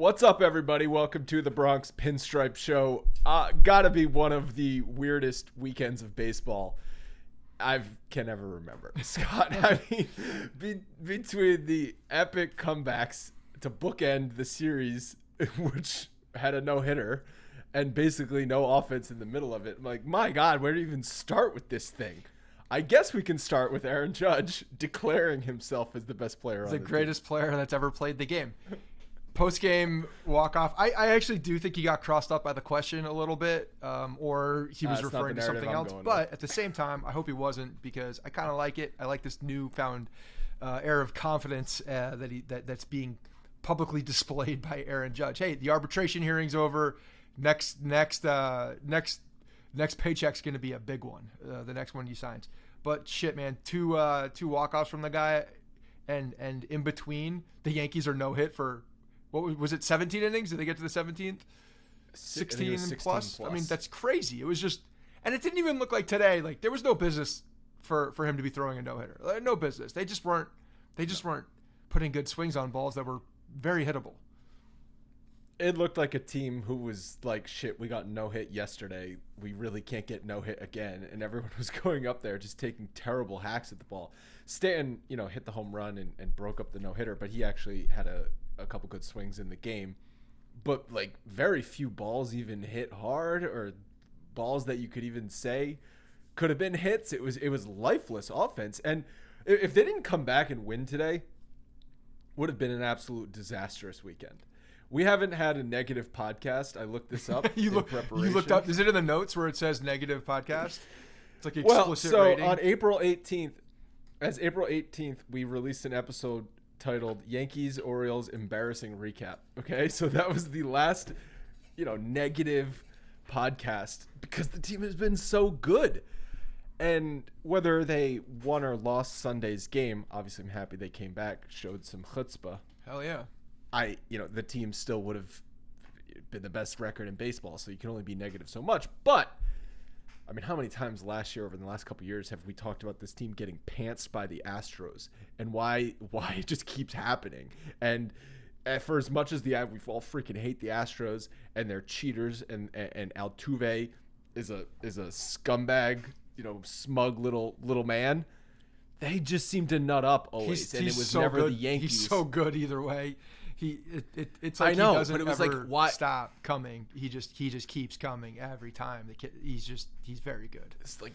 What's up, everybody? Welcome to the Bronx Pinstripe Show. Gotta be one of the weirdest weekends of baseball I can ever remember, Scott. I mean, between the epic comebacks to bookend the series, which had a no-hitter, and basically no offense in the middle of it, I'm like, my God, where do you even start with this thing? I guess we can start with Aaron Judge declaring himself as the best player on the greatest player that's ever played the game. Post-game walk-off. I actually do think he got crossed up by the question a little bit, or he was referring to something else. But at the same time, I hope he wasn't, because I kind of like it. I like this newfound air of confidence that's being publicly displayed by Aaron Judge. Hey, the arbitration hearing's over. Next paycheck's going to be a big one. The next one he signs. But shit, man, two walk-offs from the guy, and in between, the Yankees are no-hit for. What was it, 17 innings? Did they get to the 17th? 16 plus? I mean, that's crazy. It was just, and it didn't even look like today. Like, there was no business for him to be throwing a no-hitter. No business. They just weren't putting good swings on balls that were very hittable. It looked like a team who was like, shit, we got no-hit yesterday. We really can't get no-hit again. And everyone was going up there just taking terrible hacks at the ball. Stanton, hit the home run and broke up the no-hitter, but he actually had a couple good swings in the game, but like very few balls even hit hard, or balls that you could even say could have been hits. It was lifeless offense. And if they didn't come back and win today, would have been an absolute disastrous weekend. We haven't had a negative podcast. I looked this up. You looked up. Is it in the notes where it says negative podcast? It's like explicit rating. On April 18th, we released an episode titled Yankees-Orioles Embarrassing Recap. Okay, so that was the last, negative podcast, because the team has been so good. And whether they won or lost Sunday's game, obviously I'm happy they came back, showed some chutzpah. Hell yeah. The team still would have been the best record in baseball, so you can only be negative so much. But I mean, how many times last year, over the last couple of years, have we talked about this team getting pantsed by the Astros, and why it just keeps happening? And for as much as we all freaking hate the Astros and they're cheaters, and Altuve is a scumbag, smug little man, they just seem to nut up always. And it was so never good. The Yankees. He's so good either way. It's like I know, he doesn't but it was ever like, why? Stop coming. He just keeps coming every time. He's very good. It's like,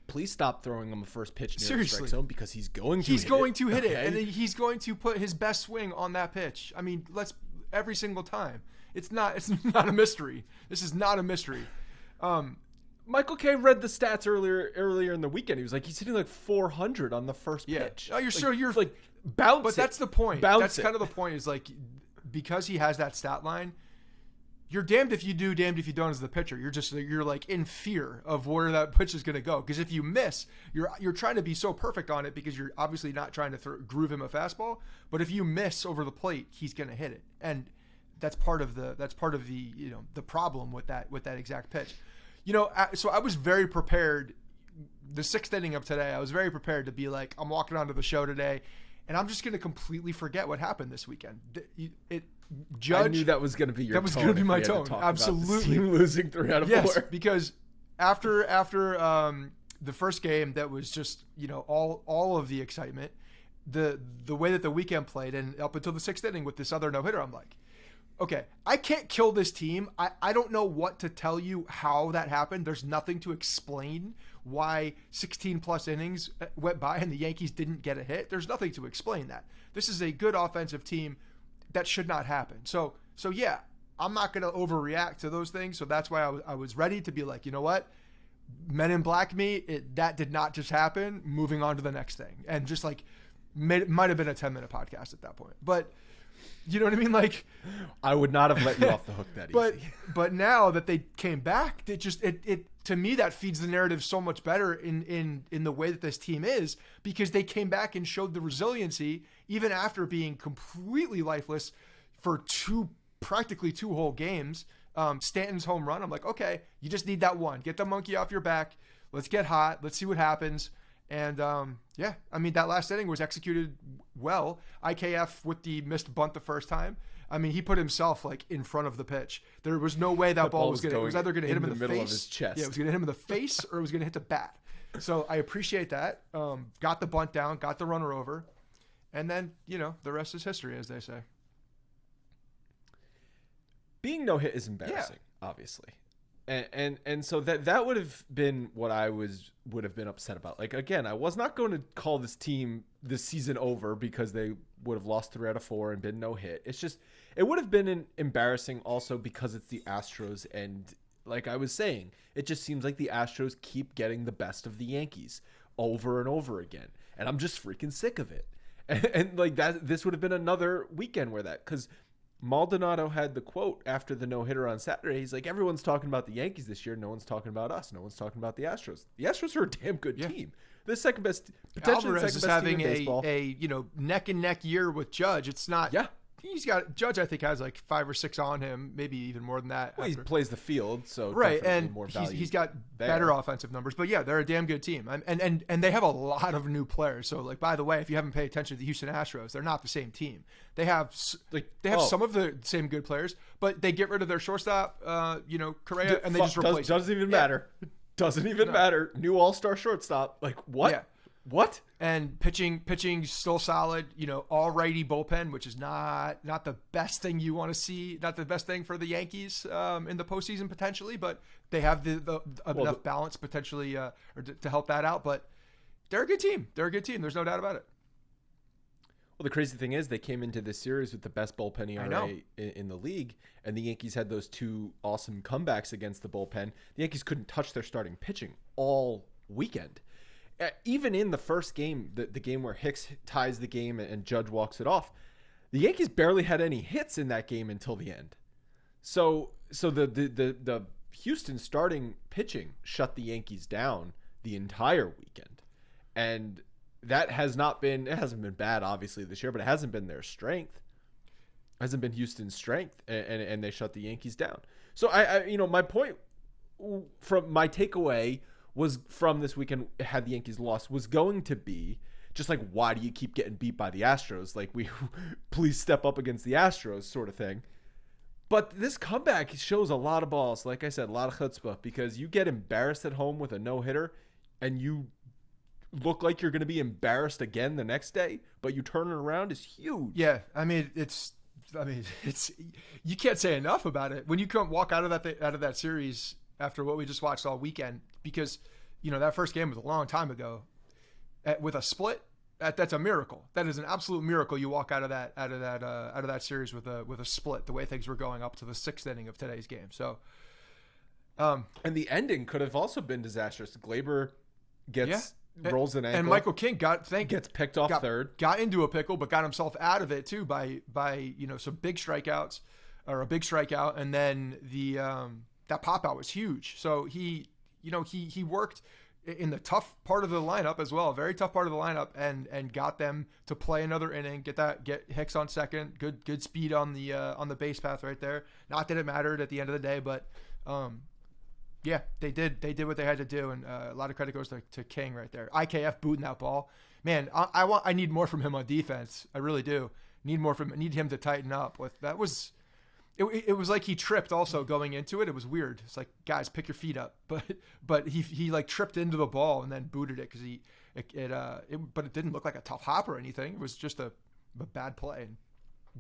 please stop throwing him a first pitch near Seriously. the strike zone, because he's going to hit it, and he's going to put his best swing on that pitch. I mean, every single time. It's not a mystery. This is not a mystery. Michael K read the stats earlier in the weekend. He was like, he's hitting like 400 on the first pitch. Oh, you're like, bounce. But that's the point. That's kind of the point, is like, because he has that stat line, you're damned if you do, damned if you don't as the pitcher. You're like in fear of where that pitch is going to go. Because if you miss, you're trying to be so perfect on it, because you're obviously not trying to groove him a fastball. But if you miss over the plate, he's going to hit it, and that's part of the the problem with that exact pitch. So I was very prepared. The sixth inning of today, I was very prepared to be like, I'm walking onto the show today, and I'm just going to completely forget what happened this weekend. Judge, I knew that was going to be your tone. That was going to be my tone. Absolutely. Team losing 3 out of 4. Yes, because after the first game, that was just, all of the excitement, the way that the weekend played, and up until the sixth inning with this other no-hitter, I'm like, okay, I can't kill this team. I don't know what to tell you how that happened. There's nothing to explain why 16 plus innings went by and the Yankees didn't get a hit. There's nothing to explain that. This is a good offensive team. That should not happen. So yeah, I'm not going to overreact to those things. So that's why I was ready to be like, you know what? Men in Black that did not just happen. Moving on to the next thing. And just like, might have been a 10-minute podcast at that point. But you know what I mean? Like, I would not have let you off the hook that easy. But now that they came back, it to me, that feeds the narrative so much better in the way that this team is, because they came back and showed the resiliency even after being completely lifeless for practically two whole games. Stanton's home run, I'm like, okay, you just need that one. Get the monkey off your back. Let's get hot. Let's see what happens. And that last inning was executed well. IKF with the missed bunt the first time. I mean, he put himself like in front of the pitch. There was no way that ball was going to. It was either going to hit him in the middle face, of his chest. Yeah, it was going to hit him in the face, or it was going to hit the bat. So I appreciate that. Got the bunt down, got the runner over, and then the rest is history, as they say. Being no hit is embarrassing, obviously. And so that would have been what I would have been upset about. Like, again, I was not going to call this team this season over because they would have lost 3 out of 4 and been no hit. It's just, it would have been embarrassing also because it's the Astros. And like I was saying, it just seems like the Astros keep getting the best of the Yankees over and over again. And I'm just freaking sick of it. And like that, this would have been another weekend where because Maldonado had the quote after the no-hitter on Saturday. He's like, everyone's talking about the Yankees this year. No one's talking about us. No one's talking about the Astros. The Astros are a damn good team. They're the second best, potentially Alvarez the second best team in baseball. a neck and neck year with Judge. It's not. Yeah. He's got Judge. I think has like 5 or 6 on him, maybe even more than that. Well, he plays the field, so right, and more value he's got better offensive numbers. But yeah, they're a damn good team, and they have a lot of new players. So like, by the way, if you haven't paid attention to the Houston Astros, they're not the same team. They have some of the same good players, but they get rid of their shortstop, Correa, and they just replace. Doesn't even matter. Doesn't even matter. New all-star shortstop. Like what? Yeah. What? And pitching still solid, all righty bullpen, which is not the best thing you want to see, not the best thing for the Yankees in the postseason potentially, but they have enough balance potentially to help that out. But they're a good team. There's no doubt about it. Well, the crazy thing is they came into this series with the best bullpen ERA in the league, and the Yankees had those 2 awesome comebacks against the bullpen. The Yankees couldn't touch their starting pitching all weekend. Even in the first game, the game where Hicks ties the game and Judge walks it off, the Yankees barely had any hits in that game until the end. So the Houston starting pitching shut the Yankees down the entire weekend, and that hasn't been bad obviously this year, but it hasn't been their strength. It hasn't been Houston's strength, and they shut the Yankees down. So I my point from my takeaway was from this weekend, had the Yankees lost, was going to be just like, why do you keep getting beat by the Astros? Like, please step up against the Astros sort of thing. But this comeback shows a lot of balls. Like I said, a lot of chutzpah, because you get embarrassed at home with a no-hitter and you look like you're going to be embarrassed again the next day, but you turn it around is huge. Yeah. It's you can't say enough about it. When you walk out of that series after what we just watched all weekend, because that first game was a long time ago, with a split, that's a miracle. That is an absolute miracle. You walk out of that series with a split, the way things were going up to the 6th inning of today's game. So, and the ending could have also been disastrous. Glaber rolls an ankle, and Michael King gets picked off third, got into a pickle, but got himself out of it too by some big strikeouts, or a big strikeout, and then that pop out was huge. So he worked in the tough part of the lineup as well, very tough part of the lineup, and got them to play another inning, get Hicks on second, good speed on the base path right there. Not that it mattered at the end of the day, but they did what they had to do, and a lot of credit goes to King right there. IKF booting that ball, man. I need more from him on defense. I really do need more from. Need him to tighten up. That was. It was like he tripped also going into it. It was weird. It's like, guys, pick your feet up. But he like tripped into the ball and then booted it because but it didn't look like a tough hop or anything. It was just a bad play and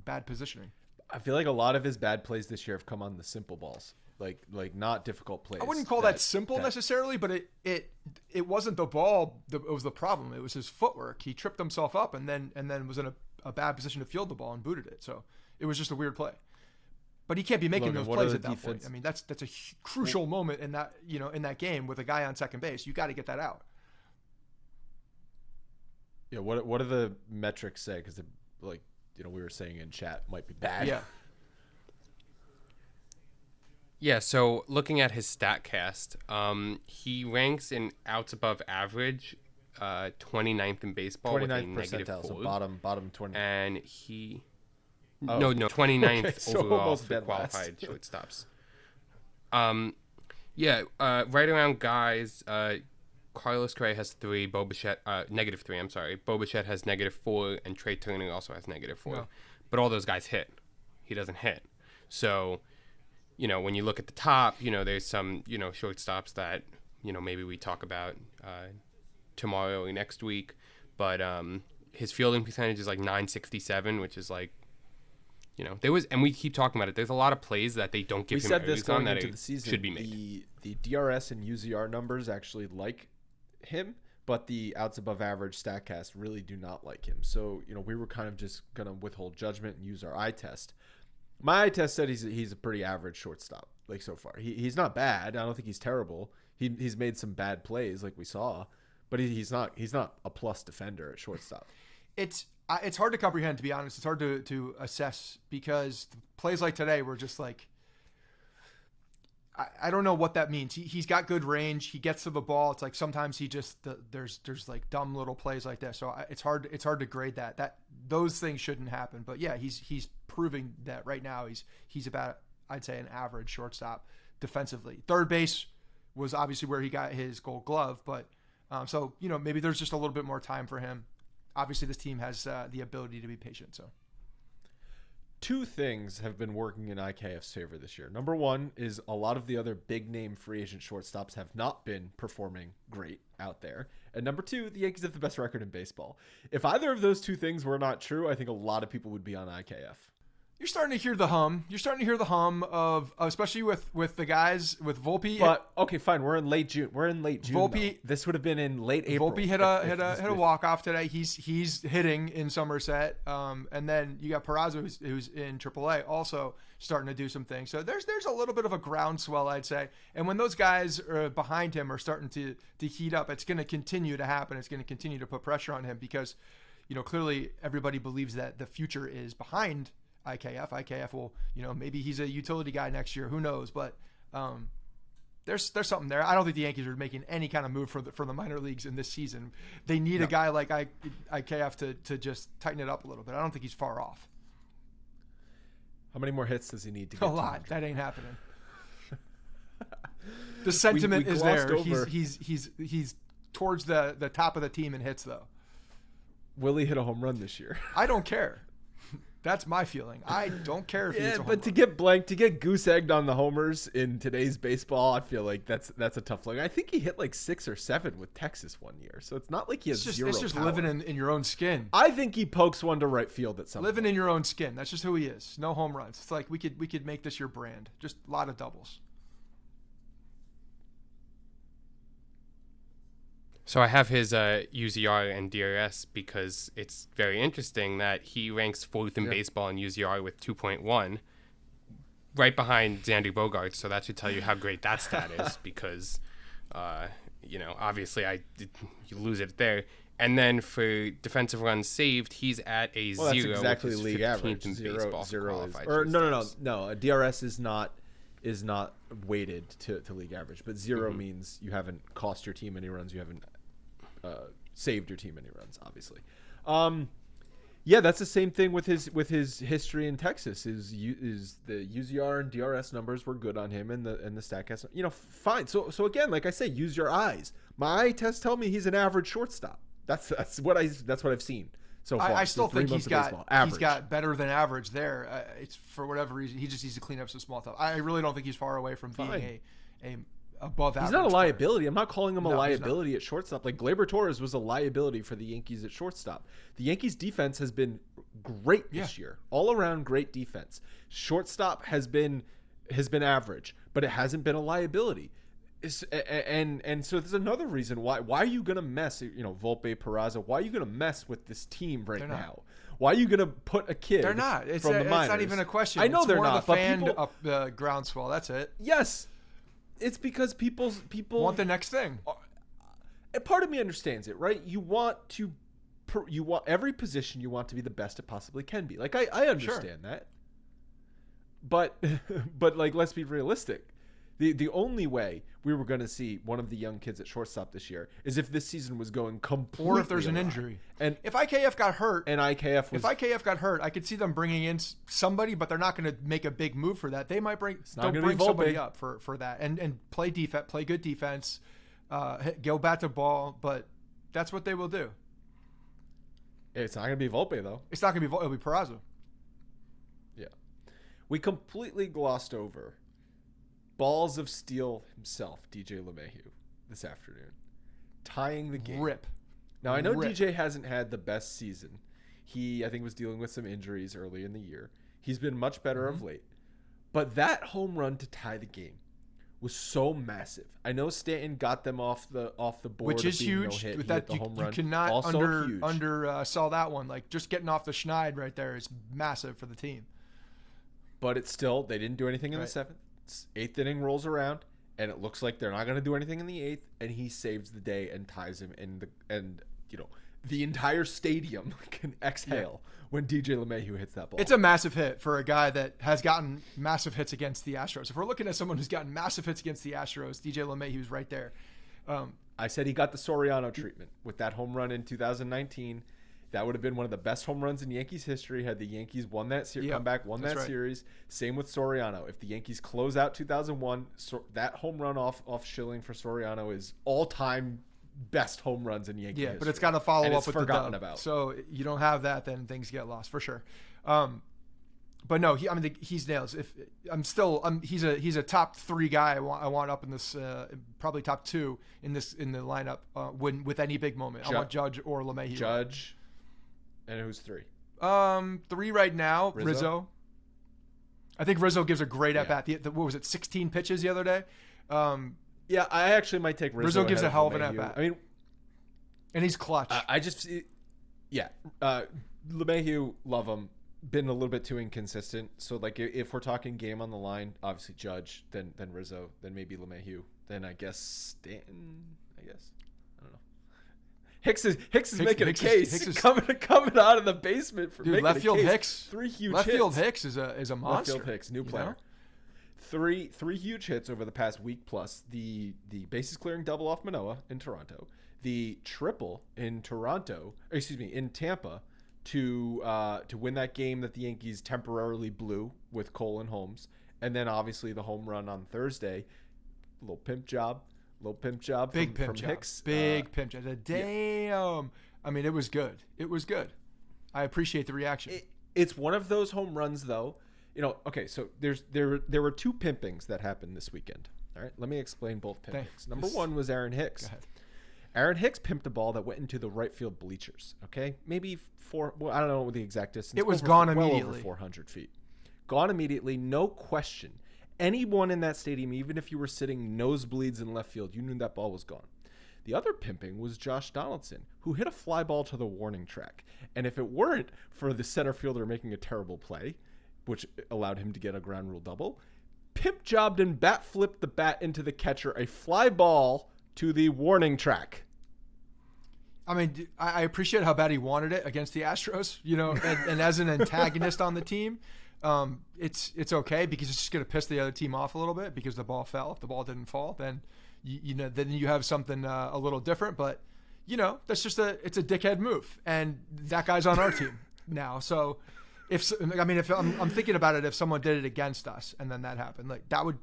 bad positioning. I feel like a lot of his bad plays this year have come on the simple balls, like not difficult plays. I wouldn't call that simple necessarily, but it wasn't the ball. It was the problem. It was his footwork. He tripped himself up and then was in a bad position to field the ball and booted it. So it was just a weird play. But he can't be making those plays at that point. I mean, that's a crucial moment in that game with a guy on second base. You got to get that out. Yeah. What do the metrics say? Because we were saying in chat might be bad. Yeah. Yeah. So looking at his StatCast, he ranks in outs above average, 29th in baseball, 29th percentile, so bottom 20. And he. No, 29th okay, so overall for qualified shortstops. Right around guys, Carlos Correa has 3, Bo Bichette, -3, I'm sorry. Bo Bichette has -4, and Trey Turner also has -4. Yeah. But all those guys hit. He doesn't hit. So, when you look at the top, there's some, shortstops that, maybe we talk about tomorrow or next week. But his fielding percentage is like .967, which is like, and we keep talking about it. There's a lot of plays that they don't give him errors on that the season, should be made. The DRS and UZR numbers actually like him, but the outs above average StatCast really do not like him. So, we were kind of just going to withhold judgment and use our eye test. My eye test said he's a pretty average shortstop, like so far. He's not bad. I don't think he's terrible. He's made some bad plays like we saw, but he's not a plus defender at shortstop. It's hard to comprehend, to be honest. It's hard to assess because plays like today were just like, I don't know what that means. He's got good range. He gets to the ball. It's like sometimes he just there's like dumb little plays like that. So it's hard to grade that those things shouldn't happen. But yeah, he's proving that right now. He's about, I'd say, an average shortstop defensively. Third base was obviously where he got his Gold Glove, but so maybe there's just a little bit more time for him. Obviously, this team has the ability to be patient. So, two things have been working in IKF's favor this year. Number one is a lot of the other big-name free agent shortstops have not been performing great out there. And number two, the Yankees have the best record in baseball. If either of those two things were not true, I think a lot of people would be on IKF. You're starting to hear the hum. You're starting to hear the hum of, especially with the guys, with Volpe. But okay, fine. We're in late June. Volpe. Though. This would have been in late April. Volpe hit a walk off today. He's hitting in Somerset. And then you got Peraza who's in AAA also starting to do some things. So there's a little bit of a groundswell, I'd say. And when those guys behind him are starting to heat up, it's going to continue to happen. It's going to continue to put pressure on him because, clearly everybody believes that the future is behind IKF. IKF will, maybe he's a utility guy next year. Who knows? But there's something there. I don't think the Yankees are making any kind of move for the minor leagues in this season. They need a guy like IKF to just tighten it up a little bit. I don't think he's far off. How many more hits does he need to get? A lot. That ain't happening. The sentiment is there. Over. He's towards the top of the team in hits though. Will he hit a home run this year? I don't care. That's my feeling. I don't care if he hits a home run. To get goose egged on the homers in today's baseball, I feel like that's a tough look. I think he hit like 6 or 7 with Texas one year, so it's not like he has zero. It's just power. living in your own skin. I think he pokes one to right field at some living point. In your own skin. That's just who he is. No home runs. It's like we could make this your brand. Just a lot of doubles. So I have his UZR and DRS because it's very interesting that he ranks 4th in baseball in UZR with 2.1, right behind Xander Bogaerts. So that should tell you how great that stat is because, obviously you lose it there. And then for defensive runs saved, he's at a 0. That's exactly which is league 15th average. in baseball Zero is, qualified or shortstops. no. A DRS is not weighted to league average, but 0 means you haven't cost your team any runs. You haven't saved your team any runs, obviously. That's the same thing with his history in Texas. Is the UZR and DRS numbers were good on him, and the StatCast, fine. So again, like I say, use your eyes. My eye tests tell me he's an average shortstop. That's what I've seen so far. I still think he's got better than average there. It's for whatever reason he just needs to clean up some small stuff. I really don't think he's far away from being a above average. He's not a liability. I'm not calling him a liability at shortstop. Like Gleyber Torres was a liability for the Yankees at shortstop. The Yankees defense has been great this year. All around great defense. Shortstop has been average, but it hasn't been a liability. And so there's another reason why are you going to mess, Volpe, Peraza, why are you going to mess with this team right now? Why are you going to put a kid They're not. It's from the minors? It's not even a question. I know it's they're more not, of the but fan people, up the groundswell. That's it. Yes. It's because people want the next thing. A part of me understands it, right? You want every position you want to be the best it possibly can be. Like I understand that. But like let's be realistic. The only way we were going to see one of the young kids at shortstop this year is if this season was going completely or if there's an injury. And if IKF got hurt, if IKF got hurt, I could see them bringing in somebody, but they're not going to make a big move for that. They might bring somebody up for that and play defense, play good defense, go bat to ball, but that's what they will do. It's not going to be Volpe though. It's not going to be Volpe. It'll be Peraza. Yeah. We completely glossed over balls of steel himself, DJ LeMahieu, this afternoon, tying the game. Rip. Now, I know DJ hasn't had the best season. He, I think, was dealing with some injuries early in the year. He's been much better of late. But that home run to tie the game was so massive. I know Stanton got them off the board, which is huge. No hit. With that, you cannot undersell that one. Like, just getting off the schneid right there is massive for the team. But it's still, they didn't do anything in the seventh. Eighth inning rolls around, and it looks like they're not going to do anything in the eighth, and he saves the day and ties him. And the entire stadium can exhale when DJ LeMahieu hits that ball. It's a massive hit for a guy that has gotten massive hits against the Astros. If we're looking at someone who's gotten massive hits against the Astros, DJ LeMahieu's right there. I said he got the Soriano treatment with that home run in 2019. That would have been one of the best home runs in Yankees history had the Yankees won that series, come back, won that series. Same with Soriano. If the Yankees close out 2001, that home run off Schilling for Soriano is all-time best home runs in Yankee history. But it's got to follow up with the dub. About. So you don't have that, then things get lost for sure. But no, he's nails. He's a top 3 guy. I want up in this, probably top 2 in the lineup with any big moment. I want Judge or LeMahieu. Judge. And who's 3? 3 right now. Rizzo. I think Rizzo gives a great at bat. What was it? 16 pitches the other day. Yeah, I actually might take Rizzo. Rizzo gives a hell of an at bat. I mean, and he's clutch. LeMahieu, love him. Been a little bit too inconsistent. So like, if we're talking game on the line, obviously Judge, then Rizzo, then maybe LeMahieu, then I guess Stanton. I don't know. Hicks is making a case. Hicks is coming out of the basement for making left field a case. Hicks. 3 huge left hits. Field Hicks is a monster. Left field Hicks, new player. Three huge hits over the past week plus. The bases clearing double off Manoah in Toronto. The triple in Tampa to win that game that the Yankees temporarily blew with Cole and Holmes. And then obviously the home run on Thursday. Little pimp job from Hicks. Big pimp job. Damn. Yeah. I mean, it was good. I appreciate the reaction. It's one of those home runs, though. Okay, so there were 2 pimpings that happened this weekend. All right, let me explain both pimpings. Number 1 was Aaron Hicks. Go ahead. Aaron Hicks pimped a ball that went into the right field bleachers. Okay, maybe I don't know what the exact distance. It was gone immediately. Well over 400 feet. Gone immediately, no question. Anyone in that stadium, even if you were sitting nosebleeds in left field, you knew that ball was gone. The other pimping was Josh Donaldson, who hit a fly ball to the warning track. And if it weren't for the center fielder making a terrible play, which allowed him to get a ground rule double, pimp jobbed and bat flipped the bat into the catcher, a fly ball to the warning track. I mean, I appreciate how bad he wanted it against the Astros, and as an antagonist on the team, it's okay because it's just going to piss the other team off a little bit because the ball fell. If the ball didn't fall, then then you have something a little different. But that's just it's a dickhead move, and that guy's on our team now. So if I'm thinking about it, if someone did it against us and then that happened, like that would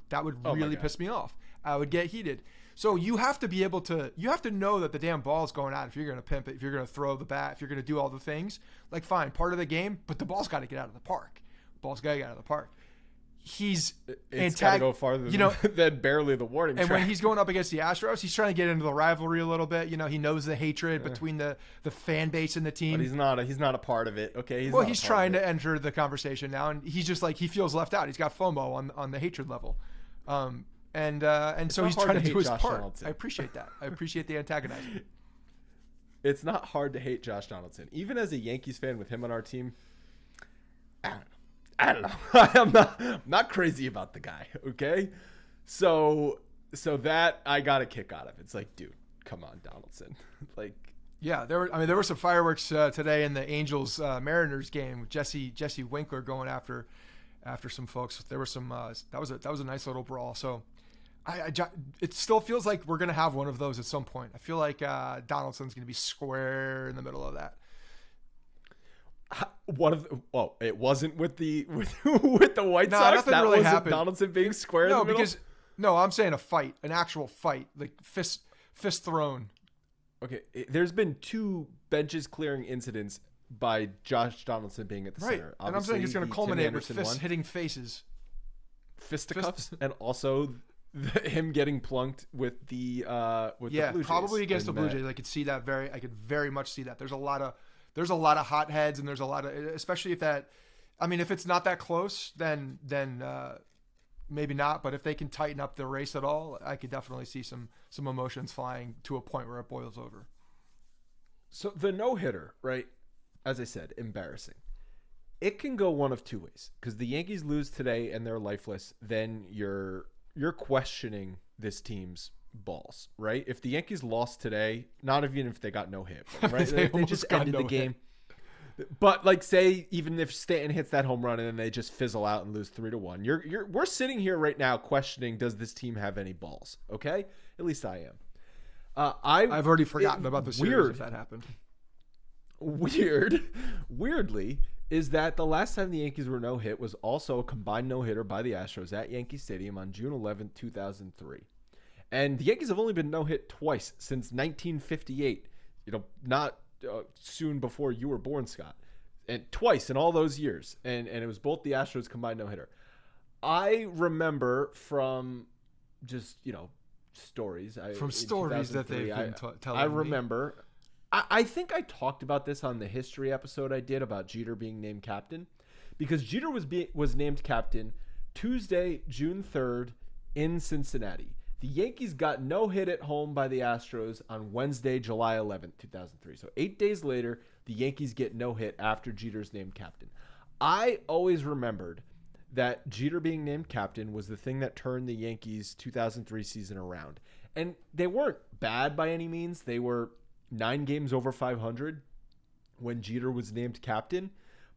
really piss me off. I would get heated. So you have to be able to, know that the damn ball is going out. If you're going to pimp it, if you're going to throw the bat, if you're going to do all the things, like fine, part of the game, but the ball's got to get out of the park. Ball's got to get out of the park. It's got to go farther than barely the warning and track. When he's going up against the Astros, he's trying to get into the rivalry a little bit. He knows the hatred between the fan base and the team. But he's not a part of it. Okay. He's trying to enter the conversation now, and he's just like, he feels left out. He's got FOMO on the hatred level. And so he's trying to do his part. Donaldson. I appreciate that. I appreciate the antagonizing. It's not hard to hate Josh Donaldson. Even as a Yankees fan with him on our team, I don't know. I'm not crazy about the guy, okay? So that I got a kick out of. It's like, dude, come on, Donaldson. Yeah, there were some fireworks today in the Angels Mariners game with Jesse Winkler going after some folks. There were some that was a nice little brawl. So it still feels like we're gonna have one of those at some point. I feel like Donaldson's gonna be square in the middle of that. It wasn't with the White Sox. Nothing that really wasn't happened. Donaldson being square in the middle? I'm saying a fight, an actual fight, like fist thrown. Okay, there's been 2 benches clearing incidents by Josh Donaldson being at the Right. center. And I'm saying it's going to the culminate Tim with Anderson fists one, hitting faces. fisticuffs, and also him getting plunked with the Blue Jays. Probably against the And Blue Jays. I could very much see that. There's a lot of hot heads, and there's a lot of, especially if that, I mean, if it's not that close, then maybe not. But if they can tighten up the race at all, I could definitely see some emotions flying to a point where it boils over. So the no-hitter, right? As I said, embarrassing. It can go one of two ways, because the Yankees lose today and they're lifeless. Then you're questioning this team's balls, right? If the Yankees lost today, not even if they got no hit, right? they just ended the game. But like, say even if Stanton hits that home run and then they just fizzle out and lose 3-1, we're sitting here right now questioning, does this team have any balls? Okay, at least I am. I've already forgotten about the series if that happened. Weirdly, is that the last time the Yankees were no hit was also a combined no hitter by the Astros at Yankee Stadium on June 11, 2003. And the Yankees have only been no hit twice since 1958. Not soon before you were born, Scott. And twice in all those years. And it was both the Astros combined no hitter. I remember from just, stories. From stories that they've been telling I remember. I think I talked about this on the history episode I did about Jeter being named captain, because Jeter was named captain Tuesday, June 3rd in Cincinnati. The Yankees got no hit at home by the Astros on Wednesday, July 11th, 2003. So 8 days later, the Yankees get no hit after Jeter's named captain. I always remembered that Jeter being named captain was the thing that turned the Yankees' 2003 season around. And they weren't bad by any means. They were 9 games over 500 when Jeter was named captain,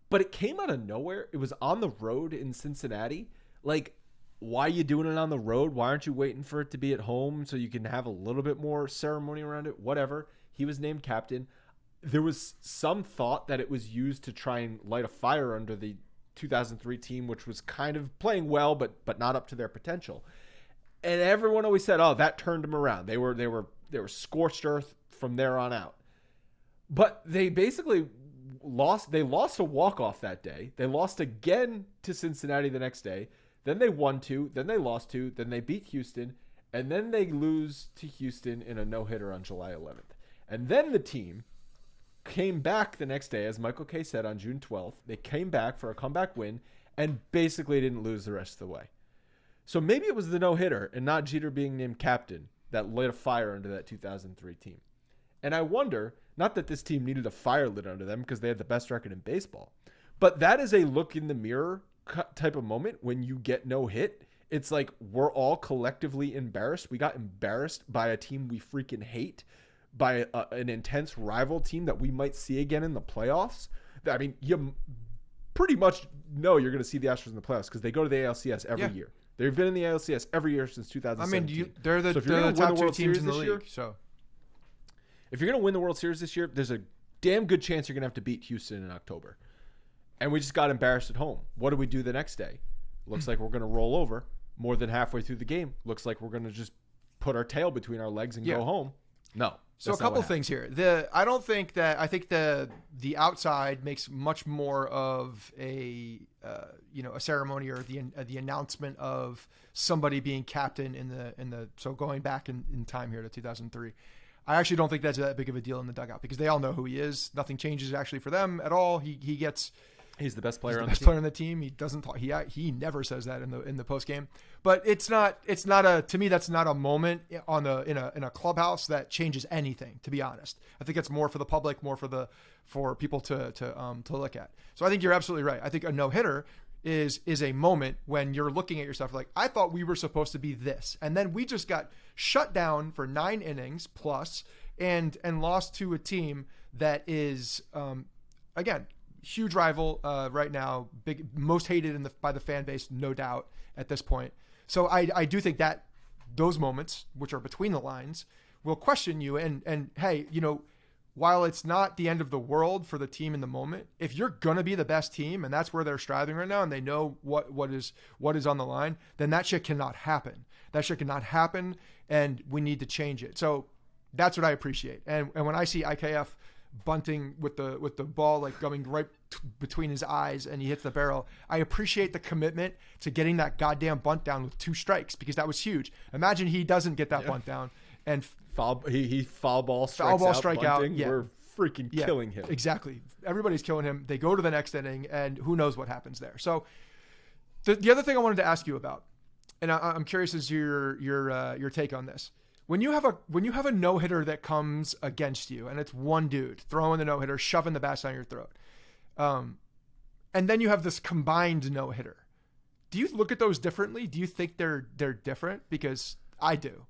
but it came out of nowhere. It was on the road in Cincinnati. Like, why are you doing it on the road? Why aren't you waiting for it to be at home so you can have a little bit more ceremony around it? Whatever. He was named captain. There was some thought that it was used to try and light a fire under the 2003 team, which was kind of playing well, but not up to their potential. And everyone always said, "Oh, that turned them around. They were scorched earth from there on out." But they basically lost. They lost a walk-off that day. They lost again to Cincinnati the next day. Then they won 2. Then they lost 2. Then they beat Houston. And then they lose to Houston in a no-hitter on July 11th. And then the team came back the next day, as Michael Kay said, on June 12th. They came back for a comeback win and basically didn't lose the rest of the way. So maybe it was the no-hitter and not Jeter being named captain that lit a fire under that 2003 team. And I wonder, not that this team needed a fire lit under them because they had the best record in baseball, but that is a look in the mirror type of moment when you get no hit. It's like we're all collectively embarrassed. We got embarrassed by a team we freaking hate, by an intense rival team that we might see again in the playoffs. I mean, you pretty much know you're going to see the Astros in the playoffs because they go to the ALCS every year. They've been in the ALCS every year since 2017. I mean, they're the top 2 teams in the league. So if you're going to win the World Series this year, there's a damn good chance you're going to have to beat Houston in October. And we just got embarrassed at home. What do we do the next day? Looks like we're going to roll over more than halfway through the game. Looks like we're going to just put our tail between our legs and go home. No. So a couple things here. I think the outside makes much more of a ceremony or the announcement of somebody being captain in the so going back in time here to 2003. I actually don't think that's that big of a deal in the dugout because they all know who he is. Nothing changes actually for them at all. He's the best player on the team. He doesn't talk. He never says that in the post game. But it's not to me that's not a moment in a clubhouse that changes anything. To be honest, I think it's more for the public, more for people to look at. So I think you're absolutely right. I think a no hitter is a moment when you're looking at yourself like, I thought we were supposed to be this, and then we just got shut down for 9 innings plus and lost to a team that is again. Huge rival right now, big, most hated by the fan base, no doubt at this point. So I do think that those moments, which are between the lines, will question you. And hey, while it's not the end of the world for the team in the moment, if you're gonna be the best team and that's where they're striving right now, and they know what is on the line, then that shit cannot happen. That shit cannot happen, and we need to change it. So that's what I appreciate. And when I see IKF bunting with the ball like going right between his eyes and he hits the barrel. I appreciate the commitment to getting that goddamn bunt down with 2 strikes because that was huge. Imagine he doesn't get that bunt down and he foul ball strike out. Yeah. We're freaking killing him. Exactly. Everybody's killing him. They go to the next inning and who knows what happens there. So the other thing I wanted to ask you about, and I'm curious as your take on this. When you have a no-hitter that comes against you and it's one dude throwing the no-hitter, shoving the bats down your throat, and then you have this combined no-hitter, do you look at those differently? Do you think they're different? Because I do.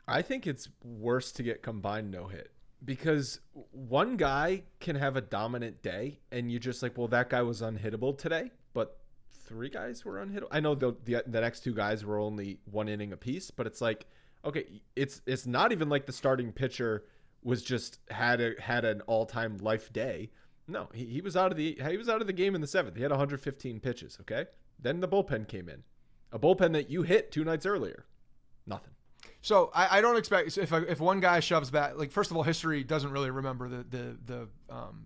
I think it's worse to get combined no-hit because one guy can have a dominant day and you're just like, well, that guy was unhittable today, but 3 guys were unhittable. I know the next 2 guys were only 1 inning apiece, but it's like, okay, it's not even like the starting pitcher was just had an all-time life day. No, he was out of the game in the 7th. He had 115 pitches. Okay, then the bullpen came in, a bullpen that you hit 2 nights earlier. Nothing. So I don't expect if one guy shoves back, like first of all, history doesn't really remember the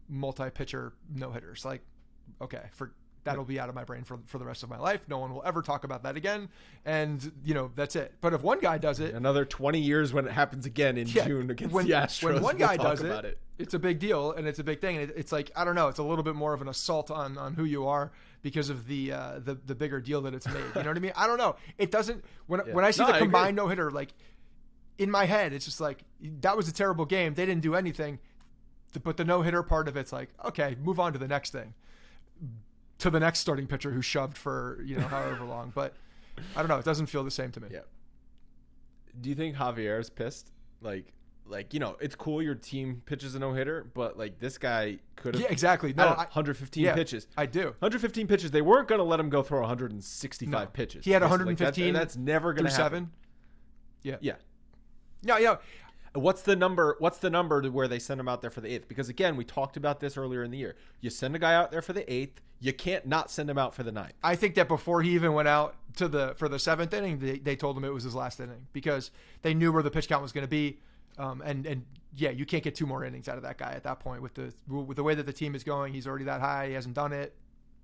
multi-pitcher no-hitters. Like, okay, that'll be out of my brain for the rest of my life. No one will ever talk about that again. And, that's it. But if one guy does it... Another 20 years when it happens again in June against the Astros. When one guy does it, it's a big deal and it's a big thing. And it's like, I don't know, it's a little bit more of an assault on who you are because of the bigger deal that it's made. You know what I mean? I don't know. It doesn't... When I see the combined no-hitter, like, in my head, it's just like, that was a terrible game. They didn't do anything. But the no-hitter part of it's like, okay, move on to the next thing. To the next starting pitcher who shoved for, however long. But I don't know. It doesn't feel the same to me. Yeah. Do you think Javier is pissed? Like, it's cool your team pitches a no-hitter, but like this guy could have. Yeah, exactly. No, 115 pitches. I do. 115 pitches. They weren't going to let him go throw 165 pitches. He had 115. That's never going to happen. 7. Yeah. Yeah. What's the number to where they send him out there for the 8th? Because again, we talked about this earlier in the year. You send a guy out there for the 8th. You can't not send him out for the 9th. I think that before he even went out for the 7th inning, they told him it was his last inning because they knew where the pitch count was going to be. And you can't get 2 more innings out of that guy at that point with the way that the team is going. He's already that high. He hasn't done it.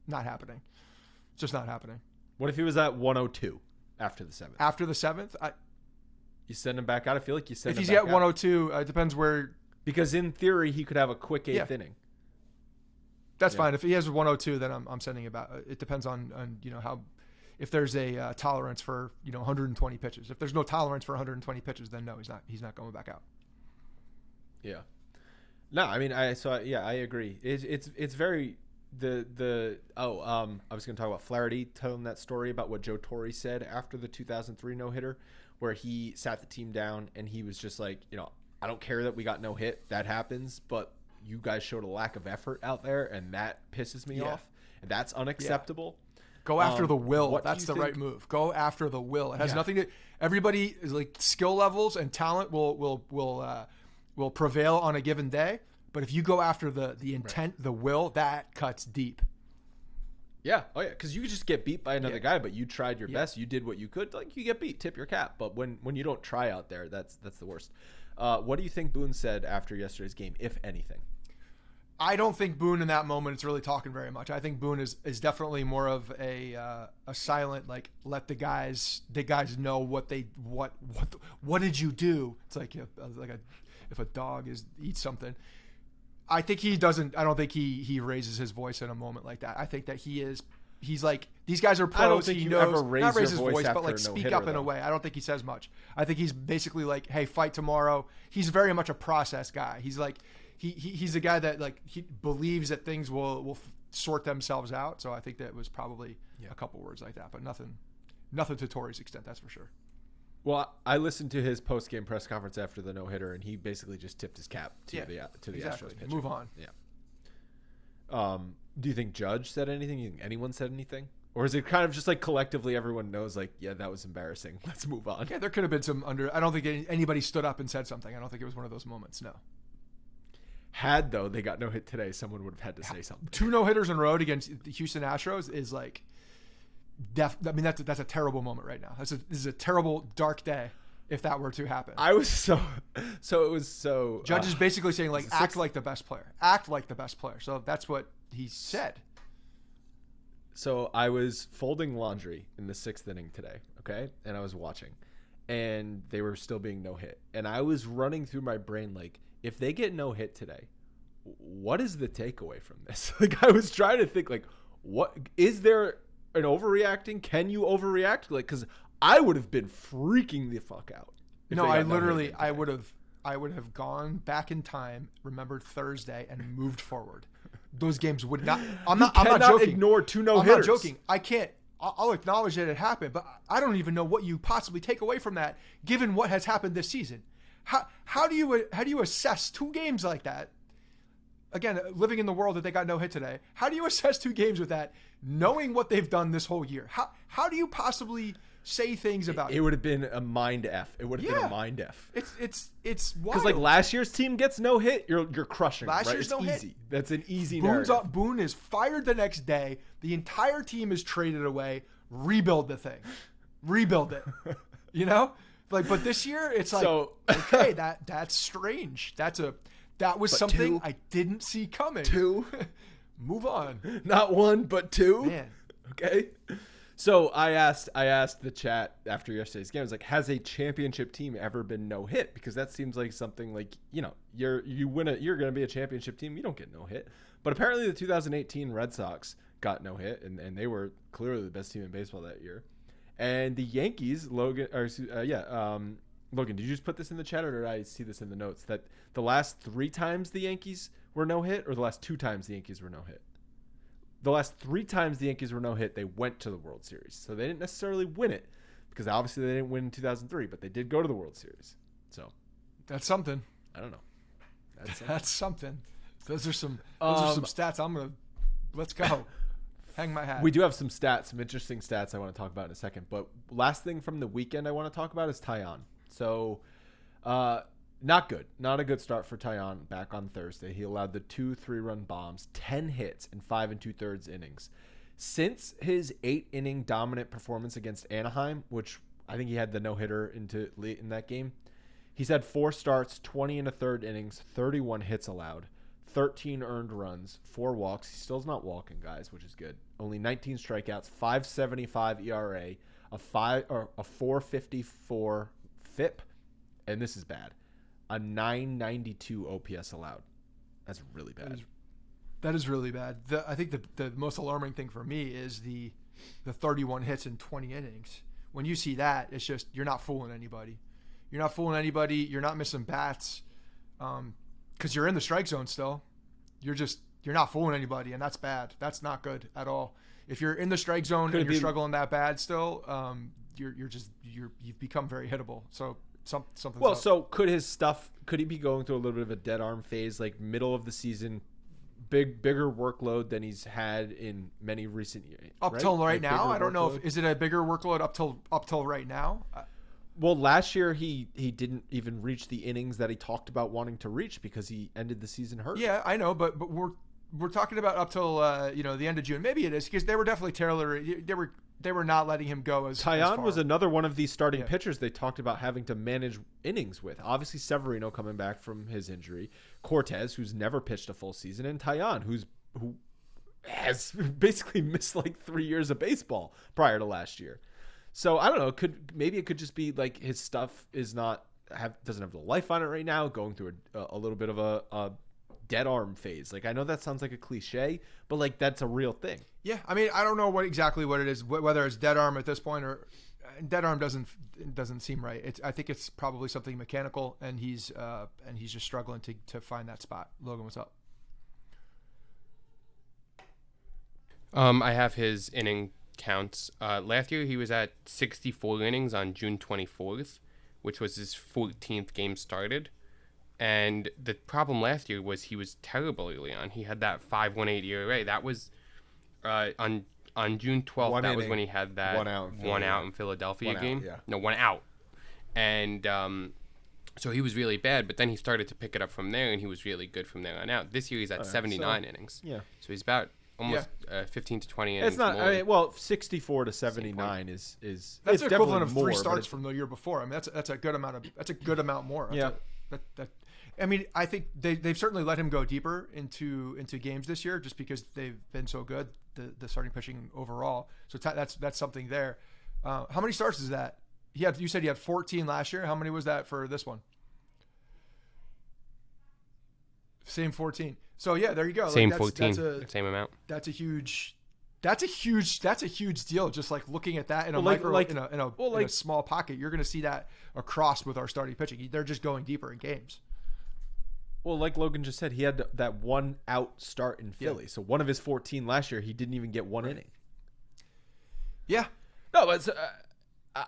Not happening. It's just not happening. What if he was at 102 after the 7th? After the 7th, you send him back out. I feel like you send him back out. If he's at 102, it depends where. Because in theory, he could have a quick 8th inning. That's fine. If he has 102, then I'm sending him out. It depends on how, if there's a tolerance for 120 pitches. If there's no tolerance for 120 pitches, then no, he's not going back out. Yeah. No, I mean I agree. It's very I was going to talk about Flaherty telling that story about what Joe Torre said after the 2003 no-hitter, where he sat the team down and he was just like, I don't care that we got no hit. That happens, but you guys showed a lack of effort out there, and that pisses me off. And that's unacceptable. Yeah. Go after the will. That's the right move. Go after the will. It has nothing to. Everybody is like skill levels and talent will prevail on a given day. But if you go after the intent, the will, that cuts deep. Yeah. Oh yeah. Because you could just get beat by another guy, but you tried your best. You did what you could. Like you get beat, tip your cap. But when you don't try out there, that's the worst. What do you think Boone said after yesterday's game, if anything? I don't think Boone in that moment is really talking very much. I think Boone is definitely more of a silent, like, let the guys know what did you do? It's like if a dog eats something. I think he doesn't. I don't think he raises his voice in a moment like that. I think that he's like, these guys are pros. I don't think he you knows, ever raise your voice but like speak up in a way. I don't think he says much. I think he's basically like, hey, fight tomorrow. He's very much a process guy. He's like. He's a guy that like he believes that things will sort themselves out. So I think that was probably a couple words like that, but nothing to Torre's extent, that's for sure. Well, I listened to his post-game press conference after the no-hitter, and he basically just tipped his cap to the Astros pitcher. Move on. Yeah. Do you think Judge said anything? You think anyone said anything? Or is it kind of just like collectively everyone knows like, yeah, that was embarrassing. Let's move on. Yeah, there could have been some I don't think anybody stood up and said something. I don't think it was one of those moments, no. Had though they got no hit today, someone would have had to say something. 2 no hitters in a row against the Houston Astros is like, I mean that's a terrible moment right now. This is a terrible dark day if that were to happen. I was so it was so. Judge is basically saying like act sixth- like the best player. Act like the best player. So that's what he said. So I was folding laundry in the 6th inning today, okay? And I was watching. And they were still being no hit. And I was running through my brain like, if they get no hit today, what is the takeaway from this? Like, I was trying to think, like, what is there an overreacting? Can you overreact? Like, because I would have been freaking the fuck out. if No, they got I no literally, hit I today. would have gone back in time, remembered Thursday, and moved forward. Those games would not. I'm not cannot joking. ignore 2 no I'm hitters. not joking. I can't. I'll acknowledge that it happened, but I don't even know what you possibly take away from that, given what has happened this season. How do you assess 2 games like that? Again, living in the world that they got no hit today, how do you assess 2 games with that, knowing what they've done this whole year? How do you possibly say things about It would have been a mind F. It would have been a mind F. It's wild. Because like last year's team gets no hit, you're crushing. Last right? year's It's no hit. easy. That's an easy Boone's narrative. Boone is fired the next day. The entire team is traded away. Rebuild the thing. Rebuild it. You know? Like, but this year it's like, So- okay, that's strange. That was something 2? I didn't see coming. 2, Move on. not 1 but 2. Man. Okay. So I asked the chat after yesterday's game. I was like, has a championship team ever been no hit? Because that seems like something like, you're going to be a championship team. You don't get no hit. But apparently the 2018 Red Sox got no hit, and they were clearly the best team in baseball that year. And the Yankees, Logan, did you just put this in the chat, or did I see this in the notes, that the last 3 times the Yankees were no hit, or the last 2 times the Yankees were no hit? The last 3 times the Yankees were no hit, they went to the World Series. So they didn't necessarily win it, because obviously they didn't win in 2003, but they did go to the World Series. So That's something. I don't know. That's That's something. Those are some stats. Let's go. Hang my hat. We do have some interesting stats I want to talk about in a second. But last thing from the weekend I want to talk about is Taillon. So not good. Not a good start for Taillon back on Thursday. He allowed the 2 3-run bombs, 10 hits in 5 2/3 innings. Since his 8-inning dominant performance against Anaheim, which I think he had the no-hitter into late in that game, he's had 4 starts, 20 1/3 innings, 31 hits allowed, 13 earned runs, 4 walks. He still's not walking, guys, which is good. Only 19 strikeouts, 5.75 ERA, a 4.54 FIP, and this is bad, a 9.92 OPS allowed. That's really bad. That is really bad. I think the most alarming thing for me is the 31 hits in 20 innings. When you see that, it's just you're not fooling anybody. You're not fooling anybody. You're not missing bats because you're in the strike zone still. You're not fooling anybody, and that's bad. That's not good at all. If you're in the strike zone and you're struggling that bad still, you've become very hittable. So something. Well, so could he be going through a little bit of a dead arm phase, like middle of the season? Bigger workload than he's had in many recent years. Up till right now, I don't know. Is it a bigger workload up till right now? Well, last year he didn't even reach the innings that he talked about wanting to reach because he ended the season hurt. Yeah, I know, but we're talking about up till the end of June. Maybe it is because they were definitely they were not letting him go as Taillon far. was another one of these starting pitchers they talked about having to manage innings with. Obviously, Severino coming back from his injury, Cortez, who's never pitched a full season, and Taillon, who has basically missed like 3 years of baseball prior to last year. So I don't know. Maybe it could just be like his stuff doesn't have the life on it right now, going through a little bit of a dead arm phase. Like, I know that sounds like a cliche, but like that's a real thing. Yeah, I mean, I don't know exactly what it is, whether it's dead arm at this point or dead arm doesn't seem right. I think it's probably something mechanical, and he's just struggling to find that spot. Logan, what's up? I have his inning counts. Last year he was at 64 innings on June 24th, which was his 14th game started. And the problem last year was he was terrible early on. He had that 5.18 ERA. That was on June 12th. One that inning, was when he had that one out in Philadelphia game. No, one out. And so he was really bad. But then he started to pick it up from there, and he was really good from there on out. This year he's at 79 innings. Yeah. So he's about almost 15 to 20 innings. It's not. more. I mean, well, 64 to 79 is That's it's the equivalent of definitely more, 3 but starts it's- from the year before. I mean, that's a good amount of more. Yeah. I mean, I think they've certainly let him go deeper into games this year, just because they've been so good, the starting pitching overall. So that's something there. How many starts is that? You said he had 14 last year. How many was that for this one? Same 14. So yeah, there you go. Same Like, 14, same amount. That's a huge deal. Just like looking at that in a in a small pocket, you're going to see that across with our starting pitching. They're just going deeper in games. Well, like Logan just said, he had that one out start in Philly. Yeah. So one of his 14 last year, he didn't even get one inning. Yeah. No, but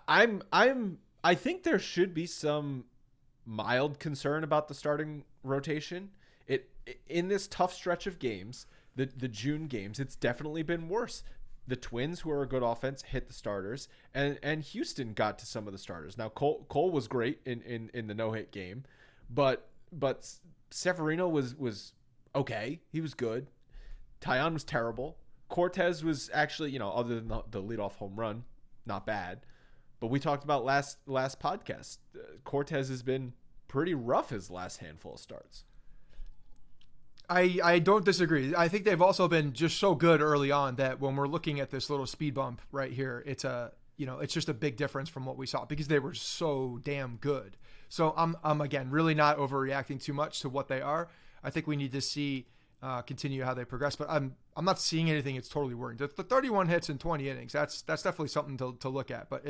I think there should be some mild concern about the starting rotation. In this tough stretch of games, the June games, it's definitely been worse. The Twins, who are a good offense, hit the starters, and Houston got to some of the starters. Now Cole was great in the no-hit game, but Severino was okay. He was good. Taillon was terrible. Cortez was actually, other than the leadoff home run, not bad. But we talked about last podcast. Cortez has been pretty rough his last handful of starts. I don't disagree. I think they've also been just so good early on that when we're looking at this little speed bump right here, it's just a big difference from what we saw because they were so damn good. So I'm again really not overreacting too much to what they are. I think we need to see continue how they progress, but I'm not seeing anything that's totally worrying. The 31 hits in 20 innings, that's definitely something to look at. But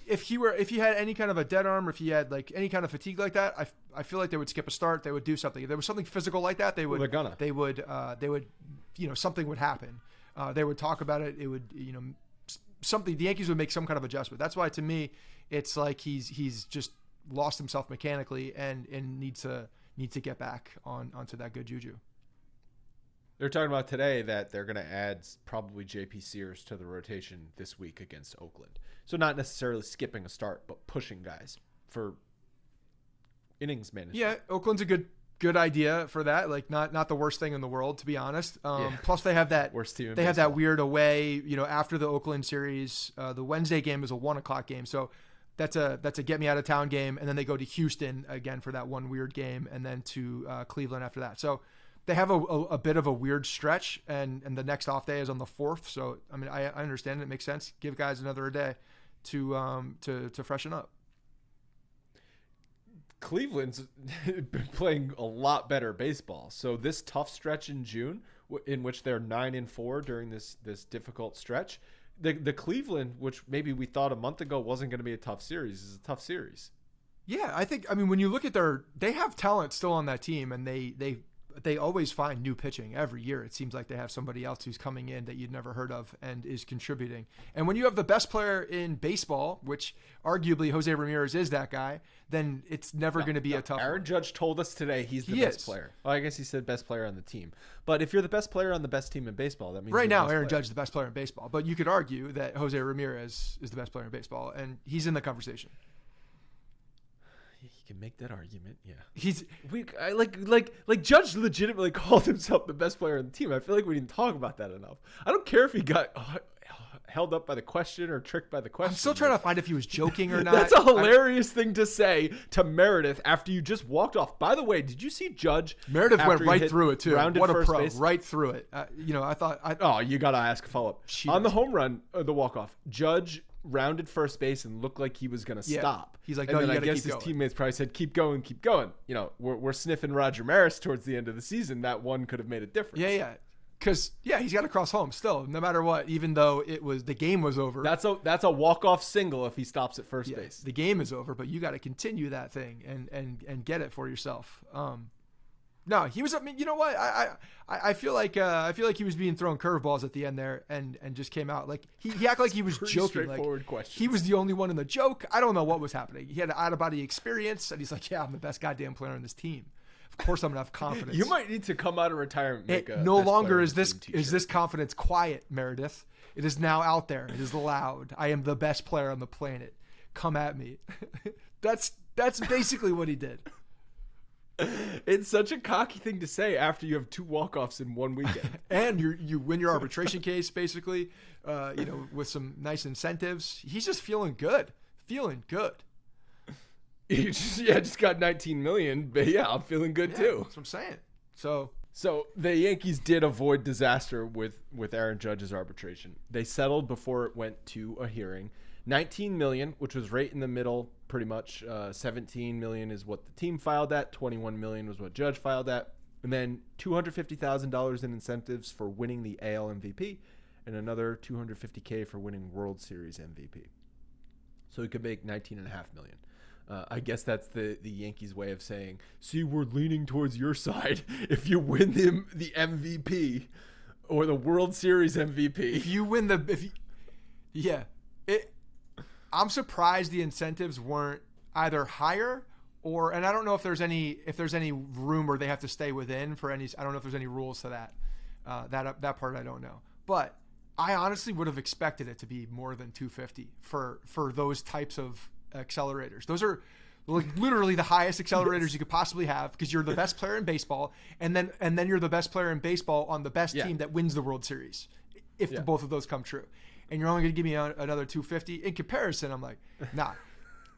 if he had any kind of a dead arm, or if he had like any kind of fatigue like that, I feel like they would skip a start. They would do something. If there was something physical like that, they would something would happen. They would talk about it. It would something. The Yankees would make some kind of adjustment. That's why to me, it's like he's just lost himself mechanically and needs to get back onto that good juju. They're talking about today that they're going to add probably JP Sears to the rotation this week against Oakland. So not necessarily skipping a start, but pushing guys for innings management. Yeah, Oakland's a good idea for that. Like not the worst thing in the world, to be honest. Plus they have that worst team in they have baseball. that weird away. After the Oakland series, the Wednesday game is a 1:00 game. So that's a get me out of town game, and then they go to Houston again for that one weird game, and then to Cleveland after that. So they have a bit of a weird stretch, and the next off day is on the 4th. So I mean, I understand it makes sense. Give guys another day to freshen up. Cleveland's been playing a lot better baseball. So this tough stretch in June, in which they're 9-4 during this difficult stretch, the Cleveland, which maybe we thought a month ago wasn't going to be a tough series, is a tough series. Yeah, I mean, when you look at they have talent still on that team, and they always find new pitching every year. It seems like they have somebody else who's coming in that you'd never heard of and is contributing. And when you have the best player in baseball, which arguably Jose Ramirez is that guy, then it's never going to be a tough Aaron one. Judge told us today he's the best player. Well, I guess he said best player on the team. But if you're the best player on the best team in baseball, that means right you're the now best Aaron player. Judge is the best player in baseball. But you could argue that Jose Ramirez is the best player in baseball, and he's in the conversation. He can make that argument, yeah. Like Judge legitimately called himself the best player on the team. I feel like we didn't talk about that enough. I don't care if he got held up by the question or tricked by the question. I'm still trying to find if he was joking or not. That's a hilarious thing to say to Meredith after you just walked off. By the way, did you see Judge? Meredith went right through it too. What a pro! Base? Right through it. I thought. Oh, you gotta ask a follow up on the home run, the walk off. Judge rounded first base and looked like he was gonna stop. He's like, and no, then you I gotta guess keep his going. teammates probably said, keep going, keep going. We're sniffing Roger Maris towards the end of the season. That one could have made a difference. Yeah. Because he's got to cross home still, no matter what. Even though the game was over. That's a walk-off single if he stops at first base. The game is over, but you got to continue that thing and get it for yourself. No, he was. I mean, you know what? I feel like he was being thrown curveballs at the end there, and just came out like he acted like he was joking. Straightforward like, question. He was the only one in the joke. I don't know what was happening. He had an out-of-body experience, and he's like, "Yeah, I'm the best goddamn player on this team. Of course, I'm gonna have confidence." You might need to come out of retirement. No longer is this confidence quiet, Meredith. It is now out there. It is loud. I am the best player on the planet. Come at me. That's basically what he did. It's such a cocky thing to say after you have 2 walk-offs in one weekend. And you win your arbitration case, basically, with some nice incentives. He's just feeling good. You just got 19 million, but yeah, I'm feeling good too. That's what I'm saying. So the Yankees did avoid disaster with Aaron Judge's arbitration. They settled before it went to a hearing. 19 million, which was right in the middle, pretty much. 17 million is what the team filed at. 21 million was what Judge filed at. And then $250,000 in incentives for winning the AL MVP and another $250K for winning World Series MVP. So he could make 19.5 million. I guess that's the Yankees' way of saying, see, we're leaning towards your side. If you win the MVP or the World Series MVP. If you win I'm surprised the incentives weren't either higher and I don't know if there's any room where they have to stay within for any. I don't know if there's any rules to that. That part I don't know. But I honestly would have expected it to be more than 250 for those types of accelerators. Those are like literally the highest accelerators you could possibly have because you're the best player in baseball, and then you're the best player in baseball on the best team that wins the World Series. If both of those come true, and you're only going to give me another 250 in comparison, I'm like, nah,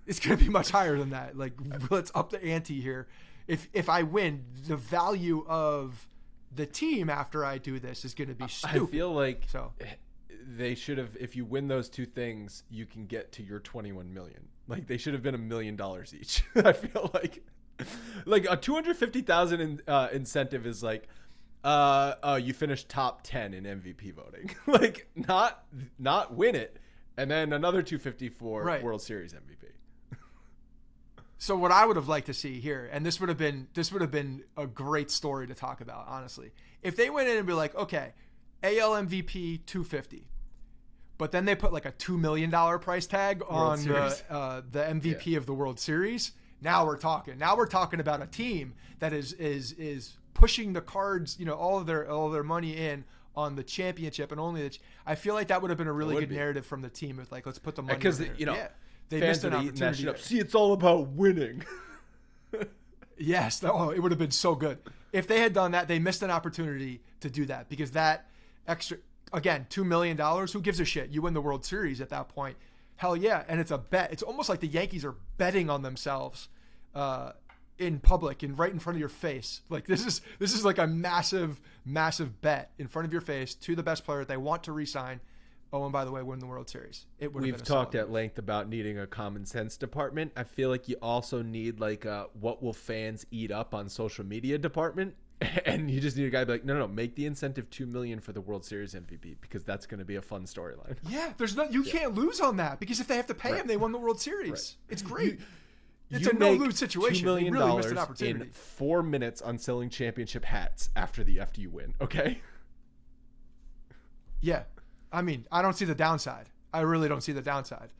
it's going to be much higher than that. Like, let's up the ante here. If I win, the value of the team after I do this is going to be stupid. I feel like they should have. If you win those 2 things, you can get to your 21 million. Like they should have been $1 million each. I feel like a 250,000 incentive is like, you finished top 10 in MVP voting. Like not win it, and then another 250 for World Series MVP. So what I would have liked to see here, and this would have been a great story to talk about, honestly, if they went in and be like, okay, AL MVP 250, but then they put like a $2 million price tag on the MVP of the World Series. Now we're talking. Now we're talking about a team that is pushing the cards, all of their money in on the championship and only I feel like that would have been a really good narrative from the team. With like, let's put the money because they missed an opportunity. See, it's all about winning. Yes, it would have been so good if they had done that. They missed an opportunity to do that because that extra, again, $2 million. Who gives a shit? You win the World Series at that point. Hell yeah, and it's a bet. It's almost like the Yankees are betting on themselves in public and right in front of your face. Like this is like a massive bet in front of your face to the best player that they want to re-sign. Oh, and by the way, win the World Series. We've talked at length about needing a common sense department. I feel like you also need like a what will fans eat up on social media department. And you just need a guy to be like, no, make the incentive $2 million for the World Series MVP because that's going to be a fun storyline. Yeah, you can't lose on that because if they have to pay him, they won the World Series. Right. It's great. It's a no-lose situation. $2 million really missed an opportunity. In 4 minutes on selling championship hats after you win. Okay. Yeah, I mean, I don't see the downside. I really don't see the downside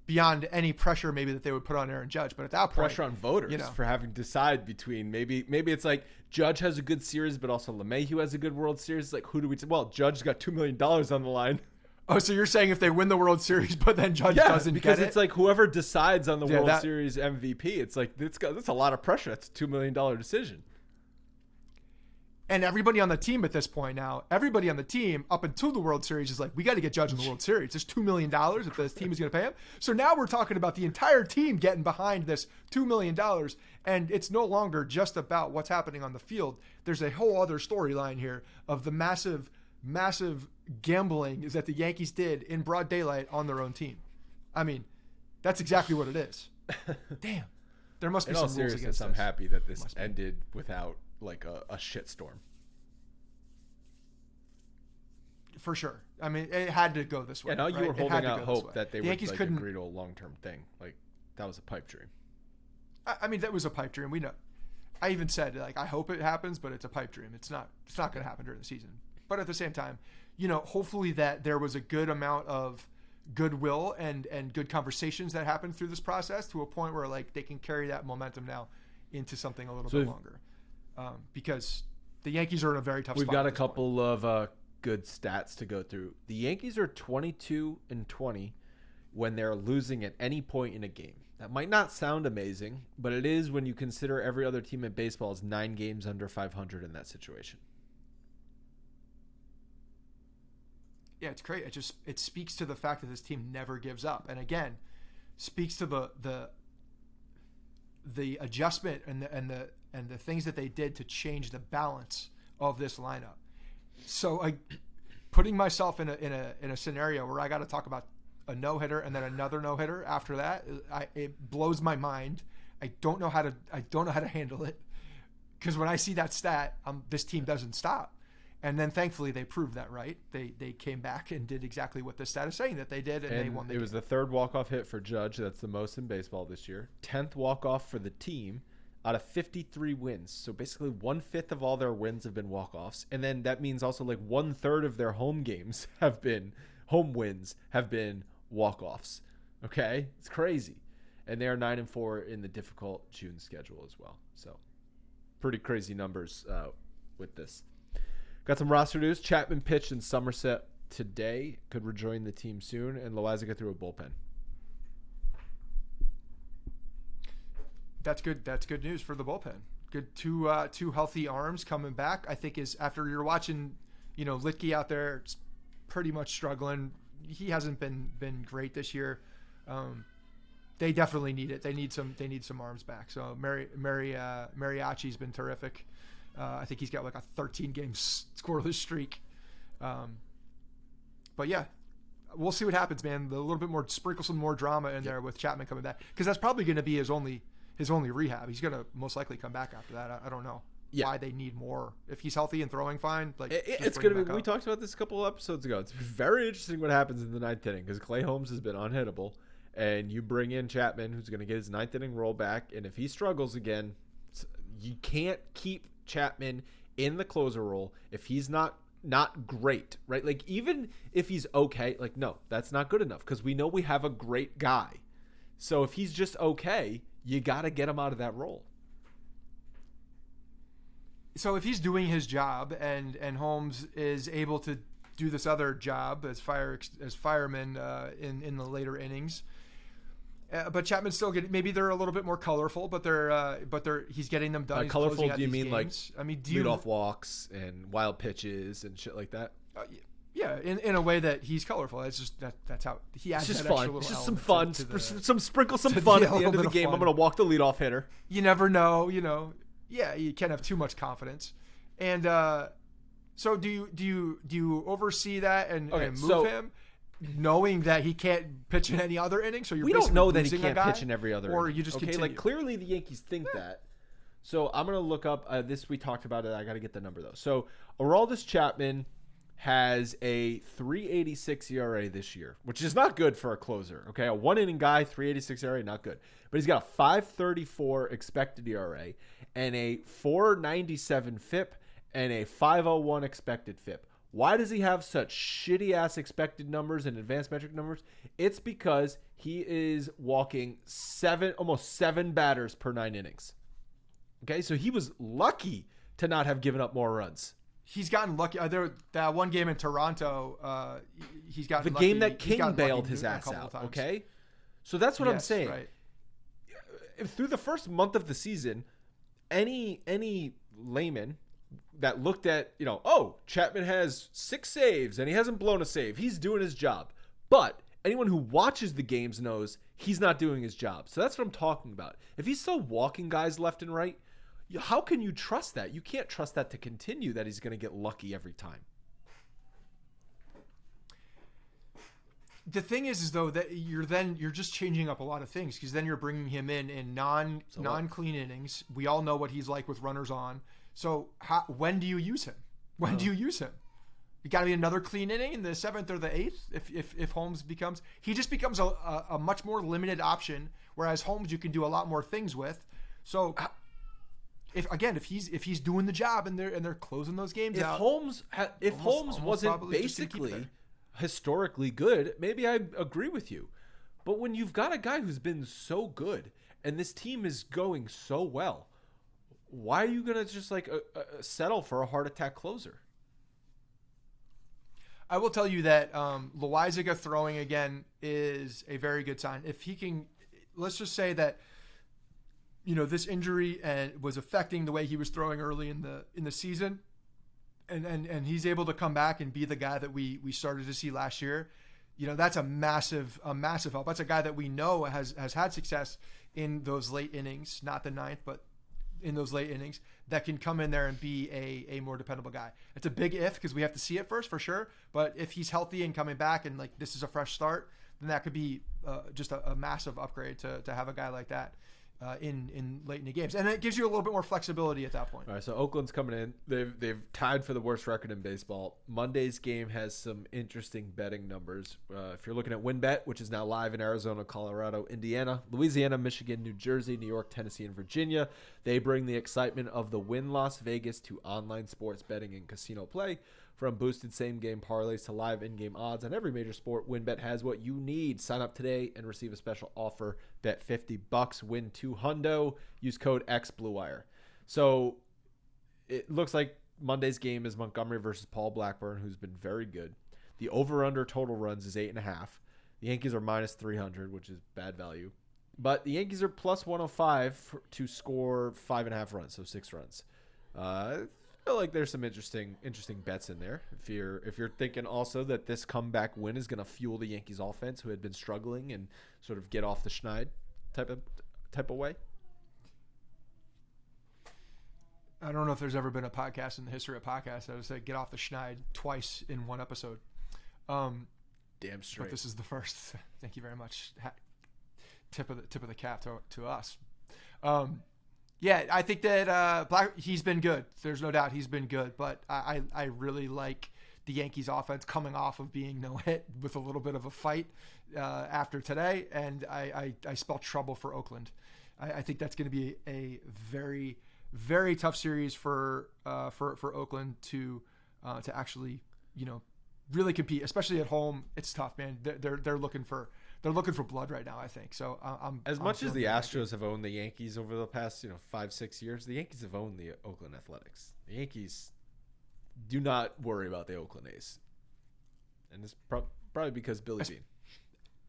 beyond any pressure maybe that they would put on Aaron Judge. But at that point, pressure on voters for having to decide between maybe it's like Judge has a good series, but also LeMahieu has a good World Series. Like, who do we? Well, Judge's got $2 million on the line. Oh, so you're saying if they win the World Series, but then Judge doesn't because get it? It's like whoever decides on the World Series MVP. It's like that's a lot of pressure. That's a $2 million decision. And everybody on the team at this point now, everybody on the team up until the World Series is like, we got to get Judge in the World Series. There's $2 million if this team is going to pay him. So now we're talking about the entire team getting behind this $2 million. And it's no longer just about what's happening on the field. There's a whole other storyline here of the massive gambling is that the Yankees did in broad daylight on their own team. I mean, that's exactly what it is. Damn. There must be some rules against this. I'm happy that this ended without like a shitstorm. For sure. I mean, it had to go this way. Yeah, you were holding out hope that they would agree to a long-term thing. Like, that was a pipe dream. I mean, that was a pipe dream. We know. I even said, like, I hope it happens, but it's a pipe dream. It's not going to happen during the season. But at the same time, hopefully that there was a good amount of goodwill and good conversations that happened through this process to a point where, like, they can carry that momentum now into something a little bit longer. Because the Yankees are in a very tough spot. We've got a couple of good stats to go through. The Yankees are 22-20 when they're losing at any point in a game. That might not sound amazing, but it is when you consider every other team in baseball is 9 games under 500 in that situation. Yeah, it's great. It speaks to the fact that this team never gives up, and again, speaks to the adjustment and the things that they did to change the balance of this lineup. So, putting myself in a scenario where I got to talk about a no-hitter and then another no-hitter after that, it blows my mind. I don't know how to handle it, because when I see that stat, this team doesn't stop. And then thankfully they proved that right. They came back and did exactly what the stat is saying that they did, and they won the game. It was the 3rd walk-off hit for Judge. That's the most in baseball this year. 10th walk-off for the team out of 53 wins. So basically 1/5 of all their wins have been walk-offs. And then that means also like 1/3 of their home wins have been walk-offs. Okay? It's crazy. And they are 9-4 in the difficult June schedule as well. So pretty crazy numbers with this. Got some roster news. Chapman pitched in Somerset today. Could rejoin the team soon. And Loaisiga threw a bullpen. That's good. That's good news for the bullpen. Good. Two healthy arms coming back. I think is after you're watching, Litke out there pretty much struggling. He hasn't been great this year. They definitely need it. They need some arms back. So Mariachi's been terrific. I think he's got like a 13-game scoreless streak. But yeah, we'll see what happens, man. A little bit more, sprinkle some more drama in there with Chapman coming back, because that's probably going to be his only rehab. He's going to most likely come back after that. I don't know why they need more. If he's healthy and throwing fine, it's going to be. We talked about this a couple of episodes ago. It's very interesting what happens in the 9th inning, because Clay Holmes has been unhittable, and you bring in Chapman, who's going to get his 9th inning roll back, and if he struggles again, you can't keep Chapman in the closer role if he's not great, right? Like, even if he's okay, like, no, that's not good enough, because we know we have a great guy. So if he's just okay, you got to get him out of that role. So if he's doing his job and Holmes is able to do this other job as fireman in the later innings, but Chapman's still getting, maybe they're a little bit more colorful, but he's getting them done. Colorful? Do you mean games. Leadoff walks and wild pitches and shit like that? Yeah, in a way that he's colorful. It's just that's how he adds. It's just that fun. Extra It's just little some fun. Sprinkle some fun at the end of the game. I'm gonna walk the leadoff hitter. You never know. Yeah, you can't have too much confidence. And so do you oversee that and move him, knowing that he can't pitch in any other inning? So we don't know that he can't pitch in every other inning. Or you just continue. Like, clearly the Yankees think that. So I'm going to look up this. We talked about it. I got to get the number, though. So Aroldis Chapman has a 3.86 ERA this year, which is not good for a closer. Okay, a 1-inning guy, 3.86 ERA, not good. But he's got a 5.34 expected ERA and a 4.97 FIP and a 5.01 expected FIP. Why does he have such shitty-ass expected numbers and advanced metric numbers? It's because he is walking almost 7 batters per 9 innings. Okay, so he was lucky to not have given up more runs. He's gotten lucky. That one game in Toronto, he's gotten the lucky. game that King bailed his ass out. Okay, so that's what I'm saying. Right. Through the first month of the season, any layman that looked at, Chapman has 6 saves and he hasn't blown a save, he's doing his job. But anyone who watches the games knows he's not doing his job. So that's what I'm talking about. If he's still walking guys left and right, how can you trust that? You can't trust that to continue, that he's going to get lucky every time. The thing is though, that you're just changing up a lot of things, because then you're bringing him in non-clean innings. We all know what he's like with runners on. So when do you use him? When do you use him? You got to be another clean inning in the 7th or the 8th. If Holmes becomes a much more limited option, whereas Holmes you can do a lot more things with. So if he's doing the job and they're closing those games out. If Holmes wasn't basically historically good, maybe I agree with you. But when you've got a guy who's been so good and this team is going so well, why are you gonna just settle for a heart attack closer? I will tell you that Loaizaga throwing again is a very good sign. If he can, let's just say that, this injury was affecting the way he was throwing early in the season, and he's able to come back and be the guy that we started to see last year. That's a massive help. That's a guy that we know has had success in those late innings, not the ninth, but in those late innings, that can come in there and be a more dependable guy. It's a big if, because we have to see it first for sure. But if he's healthy and coming back and like this is a fresh start, then that could be just a massive upgrade to have a guy like that in late in the games, and it gives you a little bit more flexibility at that point. All right, so Oakland's coming in. They've tied for the worst record in baseball. Monday's game has some interesting betting numbers. If you're looking at WinBet, which is now live in Arizona, Colorado, Indiana, Louisiana, Michigan, New Jersey, New York, Tennessee, and Virginia, they bring the excitement of the Win Las Vegas to online sports betting and casino play. From boosted same-game parlays to live in-game odds on every major sport, WinBet has what you need. Sign up today and receive a special offer. Bet $50, win $200. Use code XBlueWire. So it looks like Monday's game is Montgomery versus Paul Blackburn, who's been very good. The over-under total runs is 8.5. The Yankees are minus 300, which is bad value. But the Yankees are plus 105 to score 5.5 runs, so 6 runs. I feel like there's some interesting bets in there. If you're thinking also that this comeback win is going to fuel the Yankees offense, who had been struggling, and sort of get off the schneid type of way. I don't know if there's ever been a podcast in the history of podcasts that would say get off the schneid twice in one episode. Damn straight. But this is the first. Thank you very much. Tip of the cap to us. Yeah, I think that he's been good. There's no doubt he's been good. But I really like the Yankees offense coming off of being no hit with a little bit of a fight after today. And I spell trouble for Oakland. I think that's going to be a very, very tough series for Oakland to actually, really compete, especially at home. It's tough, man. They're looking for blood right now, I think. So I'm as much as the Astros have owned the Yankees over the past 5-6 years, the Yankees have owned the Oakland Athletics. The Yankees do not worry about the Oakland A's, and it's probably because Billy Beane.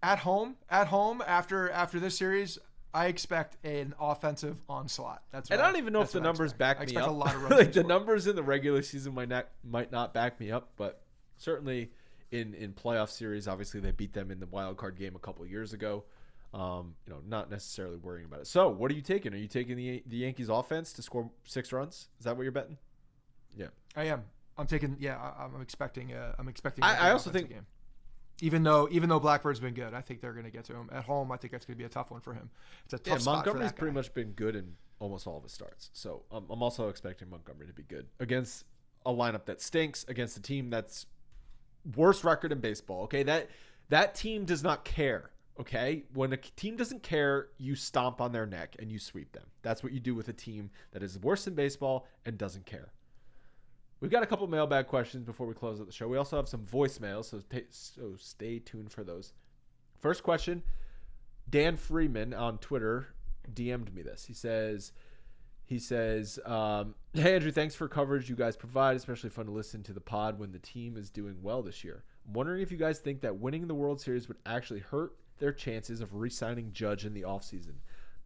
At home after this series, I expect an offensive onslaught. That's what I don't even know if the numbers back me up. I expect a lot of like the numbers in the regular season might not back me up, but certainly in playoff series, obviously they beat them in the wild card game a couple of years ago. Not necessarily worrying about it. So, what are you taking? Are you taking the Yankees offense to score 6 runs? Is that what you're betting? Yeah, I am. I'm taking. Yeah, I'm expecting. I also think, game. Even though Blackbird's been good, I think they're going to get to him at home. I think that's going to be a tough one for him. It's a tough spot Montgomery's for that pretty guy. much been good in almost all of his starts. So I'm also expecting Montgomery to be good against a lineup that stinks, against a team that's worst record in baseball. Okay, that team does not care. Okay, when a team doesn't care, you stomp on their neck and you sweep them. That's what you do with a team that is worse in baseball and doesn't care. We've got a couple mailbag questions before we close out the show. We also have some voicemails, so stay tuned for those. First question, Dan Freeman on Twitter DM'd me this. He says, hey, Andrew, thanks for coverage you guys provide. Especially fun to listen to the pod when the team is doing well this year. I'm wondering if you guys think that winning the World Series would actually hurt their chances of re-signing Judge in the offseason.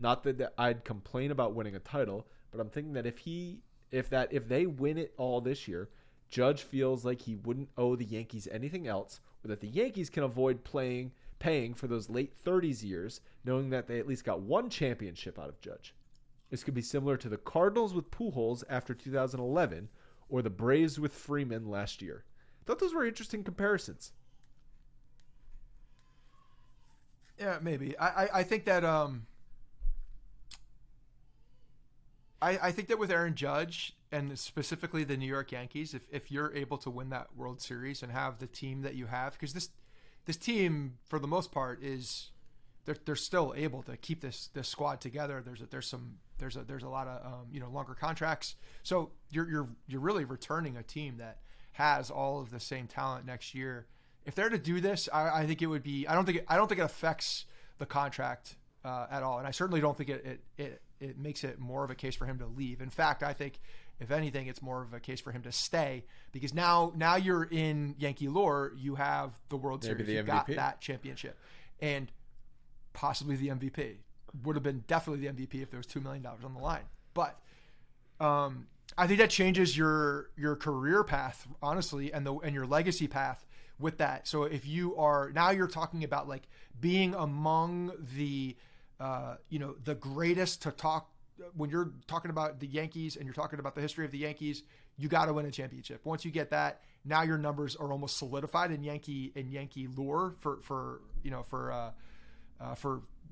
Not that I'd complain about winning a title, but I'm thinking that if they win it all this year, Judge feels like he wouldn't owe the Yankees anything else, or that the Yankees can avoid paying for those late 30s years, knowing that they at least got one championship out of Judge. This could be similar to the Cardinals with Pujols after 2011, or the Braves with Freeman last year. I thought those were interesting comparisons. Yeah, maybe. I think that I think that with Aaron Judge and specifically the New York Yankees, if you're able to win that World Series and have the team that you have, because this team for the most part is they're still able to keep this squad together. There's a lot of longer contracts, so you're really returning a team that has all of the same talent next year. If they're to do this, I think it would be. I don't think it affects the contract at all. And I certainly don't think it makes it more of a case for him to leave. In fact, I think if anything, it's more of a case for him to stay, because now you're in Yankee lore. You have the World Series. You got that championship, and possibly the MVP. Would have been definitely the MVP if there was $2 million on the line. But I think that changes your career path, honestly, and your legacy path with that. So if you are now, you're talking about like being among the the greatest to talk. When you're talking about the Yankees and you're talking about the history of the Yankees, you got to win a championship. Once you get that, now your numbers are almost solidified in Yankee lore for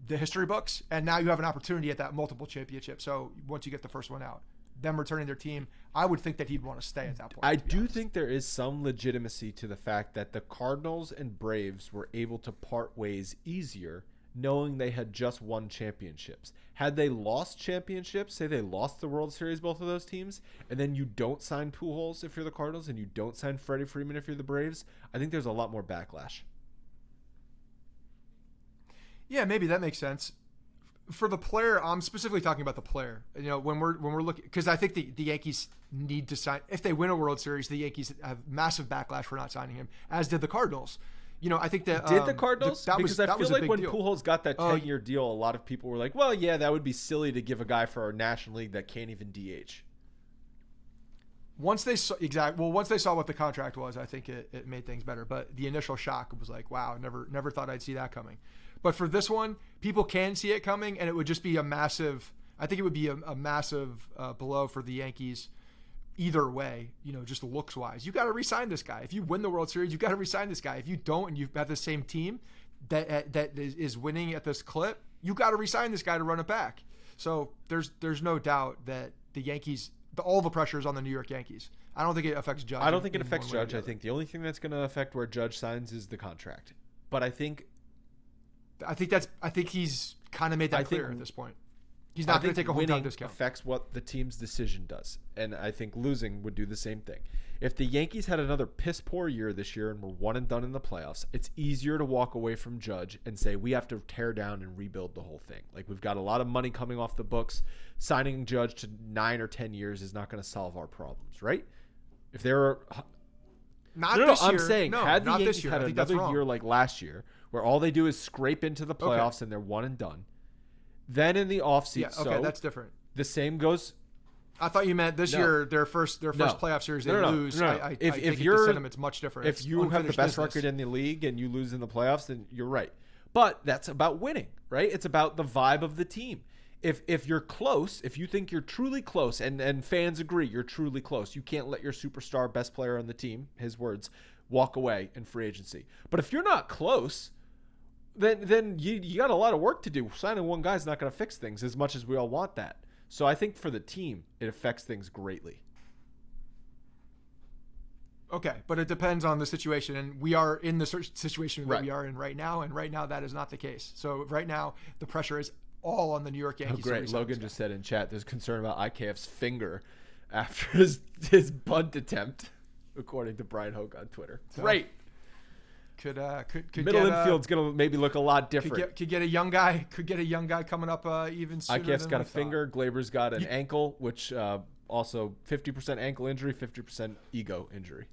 the history books. And now you have an opportunity at that multiple championship. So once you get the first one out, them returning their team, I would think that he'd want to stay at that point. I do think there is some legitimacy to the fact that the Cardinals and Braves were able to part ways easier, knowing they had just won championships. Had they lost championships, say they lost the World Series, both of those teams, and then you don't sign Pujols if you're the Cardinals and you don't sign Freddie Freeman if you're the Braves, I think there's a lot more backlash. Yeah, maybe that makes sense. For the player, I'm specifically talking about the player. When we're looking, because I think the Yankees need to sign. If they win a World Series, the Yankees have massive backlash for not signing him, as did the Cardinals. I think that did the Cardinals? Because I feel like when deal. Pujols got that 10-year deal, a lot of people were like, "Well, yeah, that would be silly to give a guy for our National League that can't even DH." Once they saw what the contract was, I think it made things better. But the initial shock was like, "Wow, never thought I'd see that coming." But for this one, people can see it coming, and it would just be a massive. I think it would be a massive blow for the Yankees. Either way, just looks wise, you got to re-sign this guy. If you win the World Series, you got to re-sign this guy. If you don't, and you have the same team that is winning at this clip, you got to re-sign this guy to run it back. So there's no doubt that the Yankees, all the pressure is on the New York Yankees. I don't think it affects Judge. I don't think it affects Judge. I think the only thing that's going to affect where Judge signs is the contract. But I think he's kind of made that clear at this point. He's not going to take a hometown discount. Affects what the team's decision does, and I think losing would do the same thing. If the Yankees had another piss poor year this year and were one and done in the playoffs, it's easier to walk away from Judge and say we have to tear down and rebuild the whole thing. Like, we've got a lot of money coming off the books. Signing Judge to 9 or 10 years is not going to solve our problems, right? If there are I'm saying had the Yankees had another year like last year, where all they do is scrape into the playoffs and they're one and done. Then in the offseason, that's different. The same goes. I thought you meant this year their first playoff series they lose. I think the sentiment's much different. If you have the best record in the league and you lose in the playoffs, then you're right. But that's about winning, right? It's about the vibe of the team. If you're close, if you think you're truly close, and fans agree you're truly close, you can't let your superstar best player on the team, his words, walk away in free agency. But if you're not close, then you got a lot of work to do. Signing one guy is not going to fix things as much as we all want that. So I think for the team, it affects things greatly. Okay, but it depends on the situation, and we are in the situation that we are in right now, and right now that is not the case. So right now, the pressure is all on the New York Yankees. Oh, great. Logan just said in chat, there's concern about IKF's finger after his bunt attempt, according to Brian Hoke on Twitter. So, great. Could middle infield's gonna maybe look a lot different. Could get a young guy. Could get a young guy coming up even sooner. IKF's got a finger. Glaber's got an ankle, which also 50% ankle injury, 50% ego injury.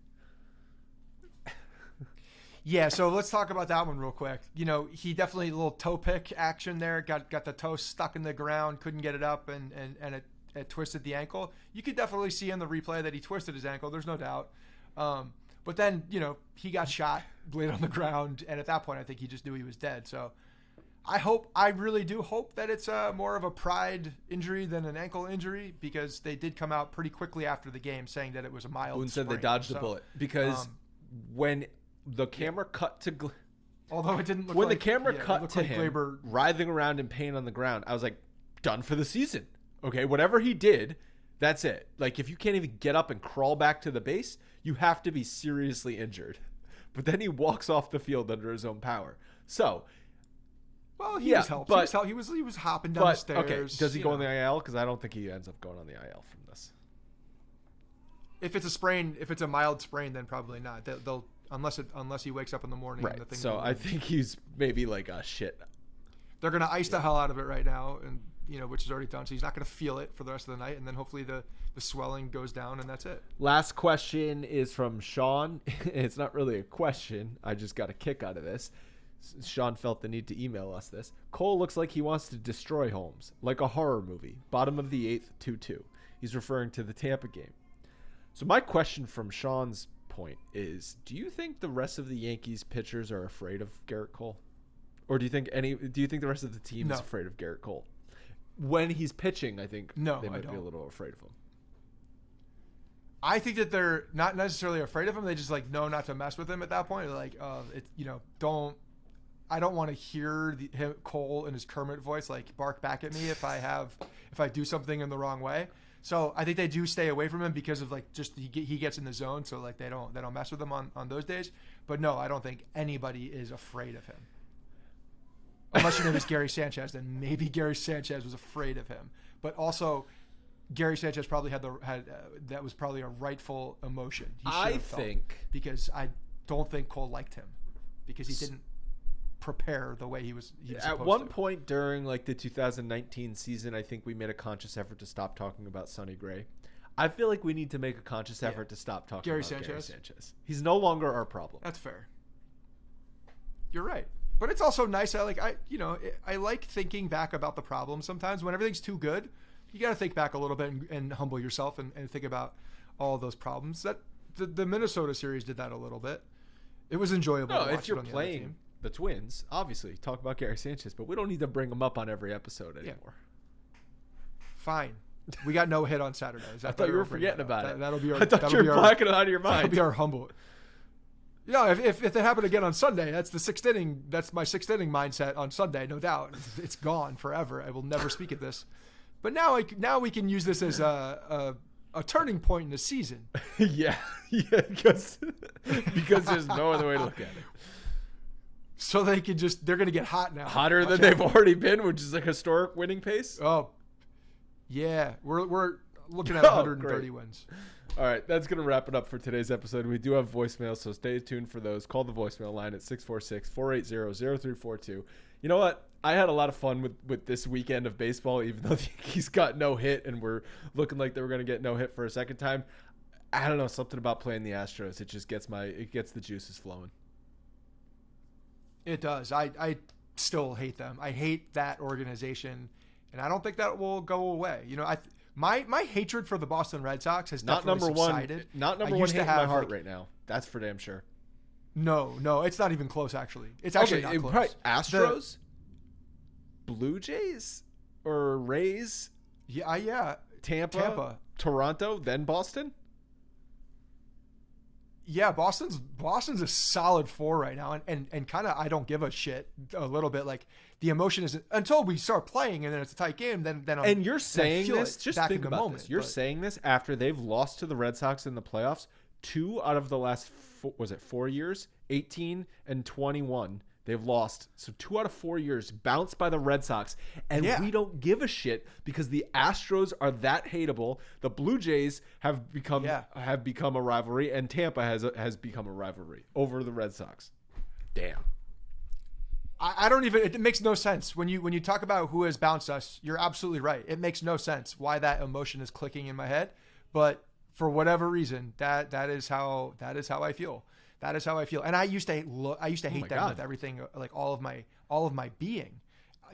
Yeah, so let's talk about that one real quick. He definitely a little toe pick action there. Got the toe stuck in the ground, couldn't get it up, and it twisted the ankle. You could definitely see in the replay that he twisted his ankle. There's no doubt. But then, he got shot, blade on the ground, and at that point, I think he just knew he was dead. So I really do hope that it's more of a pride injury than an ankle injury, because they did come out pretty quickly after the game saying that it was a mild Boone sprain. said they dodged the bullet because when the camera cut to although it didn't look when like, the camera cut to like him Glaber writhing around in pain on the ground, I was like, done for the season. Okay, whatever he did, that's it. Like, if you can't even get up and crawl back to the base, you have to be seriously injured. But then he walks off the field under his own power. So, well, he was helped. He was hopping down the stairs. Okay, does he go on the IL? Because I don't think he ends up going on the IL from this. If it's a sprain, if it's a mild sprain, then probably not. They'll unless he wakes up in the morning. Right. And the thing so I think he's maybe like a shit. They're going to ice the hell out of it right now, and which is already done. So he's not going to feel it for the rest of the night, and then hopefully the swelling goes down, and that's it. Last question is from Sean. It's not really a question. I just got a kick out of this. Sean felt the need to email us this. Cole looks like he wants to destroy Holmes, like a horror movie. Bottom of the 8th, 2-2. He's referring to the Tampa game. So my question from Sean's point is, do you think the rest of the Yankees pitchers are afraid of Garrett Cole? Or do you think the rest of the team is afraid of Garrett Cole? When he's pitching, I think they might be a little afraid of him. I think that they're not necessarily afraid of him. They just know not to mess with him at that point. They're like, I don't want to hear Cole in his Kermit voice bark back at me if I do something in the wrong way. So I think they do stay away from him because of he gets in the zone, so they don't mess with him on those days. But no, I don't think anybody is afraid of him. Unless your name is Gary Sanchez, then maybe Gary Sanchez was afraid of him. But also, Gary Sanchez probably that was probably a rightful emotion. Because I don't think Cole liked him because he didn't prepare the way he was at one point during the 2019 season. I think we made a conscious effort to stop talking about Sonny Gray. I feel like we need to make a conscious effort to stop talking about Gary Sanchez. He's no longer our problem. That's fair. You're right. But it's also nice. I like thinking back about the problem sometimes. When everything's too good, you got to think back a little bit and humble yourself and think about all those problems. That the Minnesota series did that a little bit. It was enjoyable. No, if you're playing the Twins, obviously talk about Gary Sanchez, but we don't need to bring him up on every episode anymore. Yeah. Fine. We got no hit on Saturday. I thought you were forgetting about it. That'll be our. I thought you were blacking it out of your mind. That'll be our humble. Yeah, if it happened again on Sunday, that's the 6th inning. That's my 6th inning mindset on Sunday, no doubt. It's gone forever. I will never speak at this. But now we can use this as a turning point in the season. yeah, because there's no other way to look at it. So they're going to get hot now. Hotter than they've already been, which is a historic winning pace. Oh, yeah. We're looking at 130 wins. All right, that's going to wrap it up for today's episode. We do have voicemails, so stay tuned for those. Call the voicemail line at 646-480-0342. You know what? I had a lot of fun with this weekend of baseball, even though the Yankees got no hit and we're looking like they were going to get no hit for a second time. I don't know, something about playing the Astros. It just gets the juices flowing. It does. I still hate them. I hate that organization, and I don't think that will go away. My hatred for the Boston Red Sox has definitely subsided. Not number one hit in my heart right now. That's for damn sure. No, it's not even close. Actually, it's actually not close. Probably Astros, Blue Jays, or Rays. Yeah. Tampa, Toronto, then Boston. Yeah, Boston's a solid 4 right now, and kind of I don't give a shit a little bit. The emotion isn't until we start playing, and then it's a tight game. Then and you're saying this. Just think about this. You're saying this after they've lost to the Red Sox in the playoffs 2 out of the last 4 years, 18 and 21. They've lost. So 2 out of 4 years bounced by the Red Sox. And we don't give a shit because the Astros are that hateable. The Blue Jays have become a rivalry, and Tampa has become a rivalry over the Red Sox. Damn. I don't even, it makes no sense. When you talk about who has bounced us, you're absolutely right. It makes no sense why that emotion is clicking in my head. But for whatever reason, that is how I feel. That is how I feel. And I used to hate them with everything, all of my being.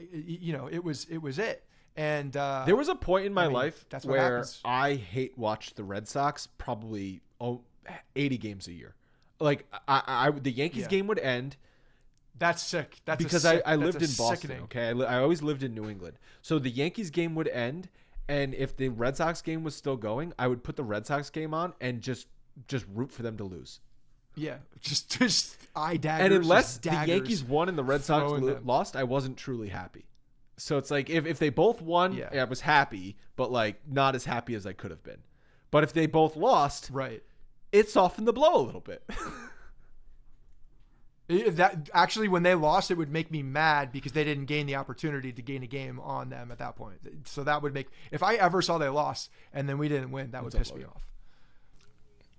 It was it. And there was a point in my life where happens. I watched the Red Sox probably 80 games a year. The Yankees game would end. That's sick. Because I lived in Boston. Sickening. Okay, I always lived in New England. So the Yankees game would end, and if the Red Sox game was still going, I would put the Red Sox game on and just root for them to lose. Yeah, just eye daggers. And unless the Yankees won and the Red Sox lost, I wasn't truly happy. So it's if they both won, I was happy, but not as happy as I could have been. But if they both lost, right, it softened the blow a little bit. That actually, when they lost, it would make me mad because they didn't gain the opportunity to gain a game on them at that point. So that would make, if I ever saw they lost and then we didn't win, that would piss me off.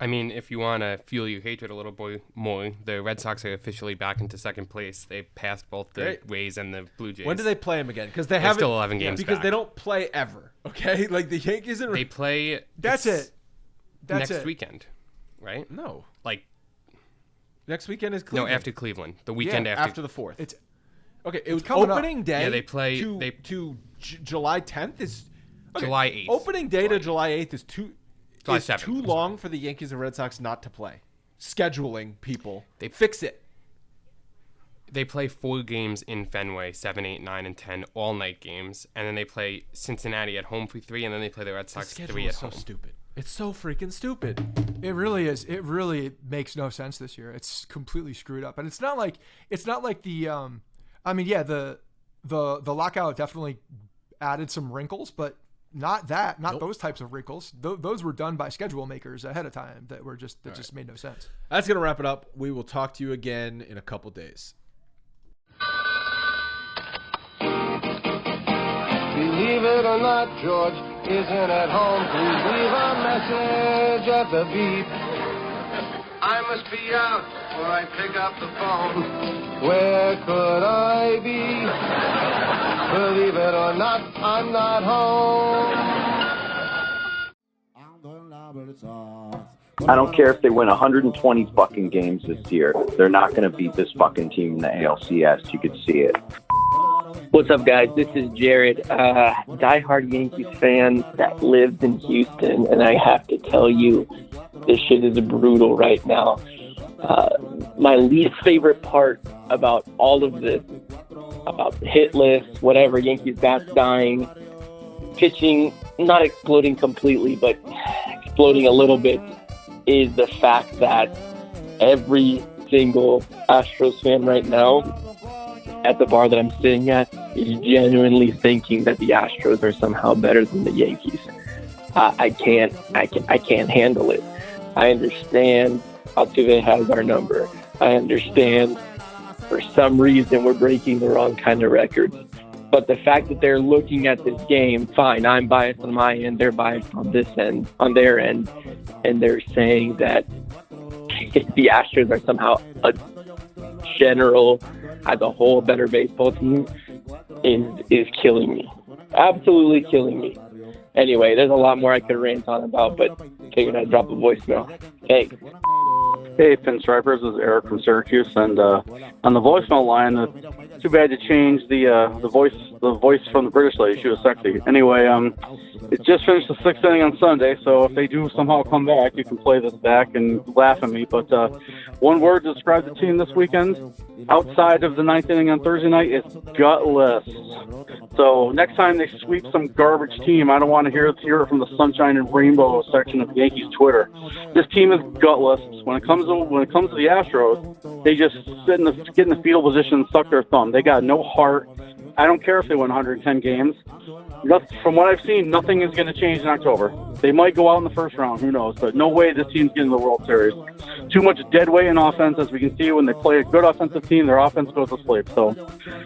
I mean, if you want to fuel your hatred a little more, the Red Sox are officially back into second place. They passed both the Rays and the Blue Jays. When do they play them again? Because they have still 11 games because back. they don't play ever. Okay, like the Yankees and they play. That's it. That's next it. weekend, right? No, like next weekend is Cleveland. No, after Cleveland. The weekend after the 4th. It's okay. It was coming opening up. day. Yeah, they play to July 10th is July 8th. Opening day to July 8th is too July long for the Yankees and Red Sox not to play. Scheduling people, they fix it. They play 4 games in Fenway, 7, 8, 9, and 10 all-night games, and then they play Cincinnati at home for 3, and then they play the Red Sox 3 at home. It's so stupid. It's so freaking stupid. It really is. It really makes no sense this year. It's completely screwed up, and it's not like the. I mean, yeah, the lockout definitely added some wrinkles, but not those types of wrinkles. Those were done by schedule makers ahead of time that just made no sense. That's gonna wrap it up. We will talk to you again in a couple days. Believe it or not, George isn't at home. Please leave a message at the beep. I must be out before I pick up the phone. Where could I be? Believe it or not, I'm not home. I don't care if they win 120 fucking games this year. They're not going to beat this fucking team in the ALCS. You could see it. What's up, guys? This is Jared, diehard Yankees fan that lives in Houston, and I have to tell you, this shit is brutal right now. My least favorite part about all of this, about the hit list, whatever, Yankees bats dying, pitching not exploding completely, but exploding a little bit, is the fact that every single Astros fan right now at the bar that I'm sitting at is genuinely thinking that the Astros are somehow better than the Yankees. I can't handle it. I understand Altuve has our number. I understand for some reason we're breaking the wrong kind of records. But the fact that they're looking at this game, fine, I'm biased on my end, they're biased on this end, on their end, and they're saying that the Astros are somehow a general, as a whole, better baseball team is killing me. Absolutely killing me. Anyway, there's a lot more I could rant on about, but figured I'd drop a voicemail. Thanks. Hey, Pinstripers, this is Eric from Syracuse, and on the voicemail line, too bad to change the voice from the British lady. She was sexy. Anyway, it just finished the 6th inning on Sunday, so if they do somehow come back, you can play this back and laugh at me. But one word to describe the team this weekend, outside of the 9th inning on Thursday night, is gutless. So next time they sweep some garbage team, I don't want to hear it from the sunshine and rainbow section of Yankees Twitter. This team is gutless. When it comes to the Astros, they just get in the fetal position and suck their thumb. They got no heart. I don't care if they win 110 games. From what I've seen, nothing is going to change in October. They might go out in the first round, who knows? But no way this team's getting the World Series. Too much dead weight in offense, as we can see when they play a good offensive team, their offense goes to sleep. So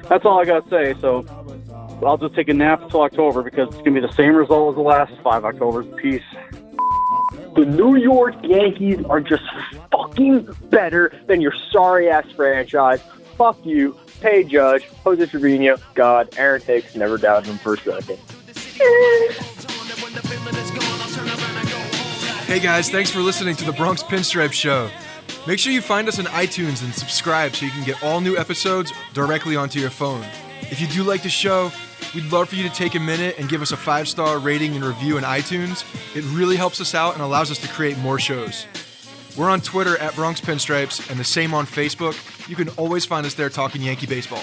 that's all I got to say. So I'll just take a nap until October because it's going to be the same result as the last 5 Octobers. Peace. The New York Yankees are just fucking better than your sorry-ass franchise. Fuck you. Pay Judge, Jose Trevino, God, Aaron Hicks, never doubted him for a second. Hey guys, thanks for listening to the Bronx Pinstripes Show. Make sure you find us on iTunes and subscribe so you can get all new episodes directly onto your phone. If you do like the show, we'd love for you to take a minute and give us a 5-star rating and review in iTunes. It really helps us out and allows us to create more shows. We're on Twitter at Bronx Pinstripes and the same on Facebook. You can always find us there talking Yankee baseball.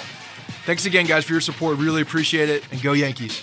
Thanks again, guys, for your support. Really appreciate it, and go Yankees.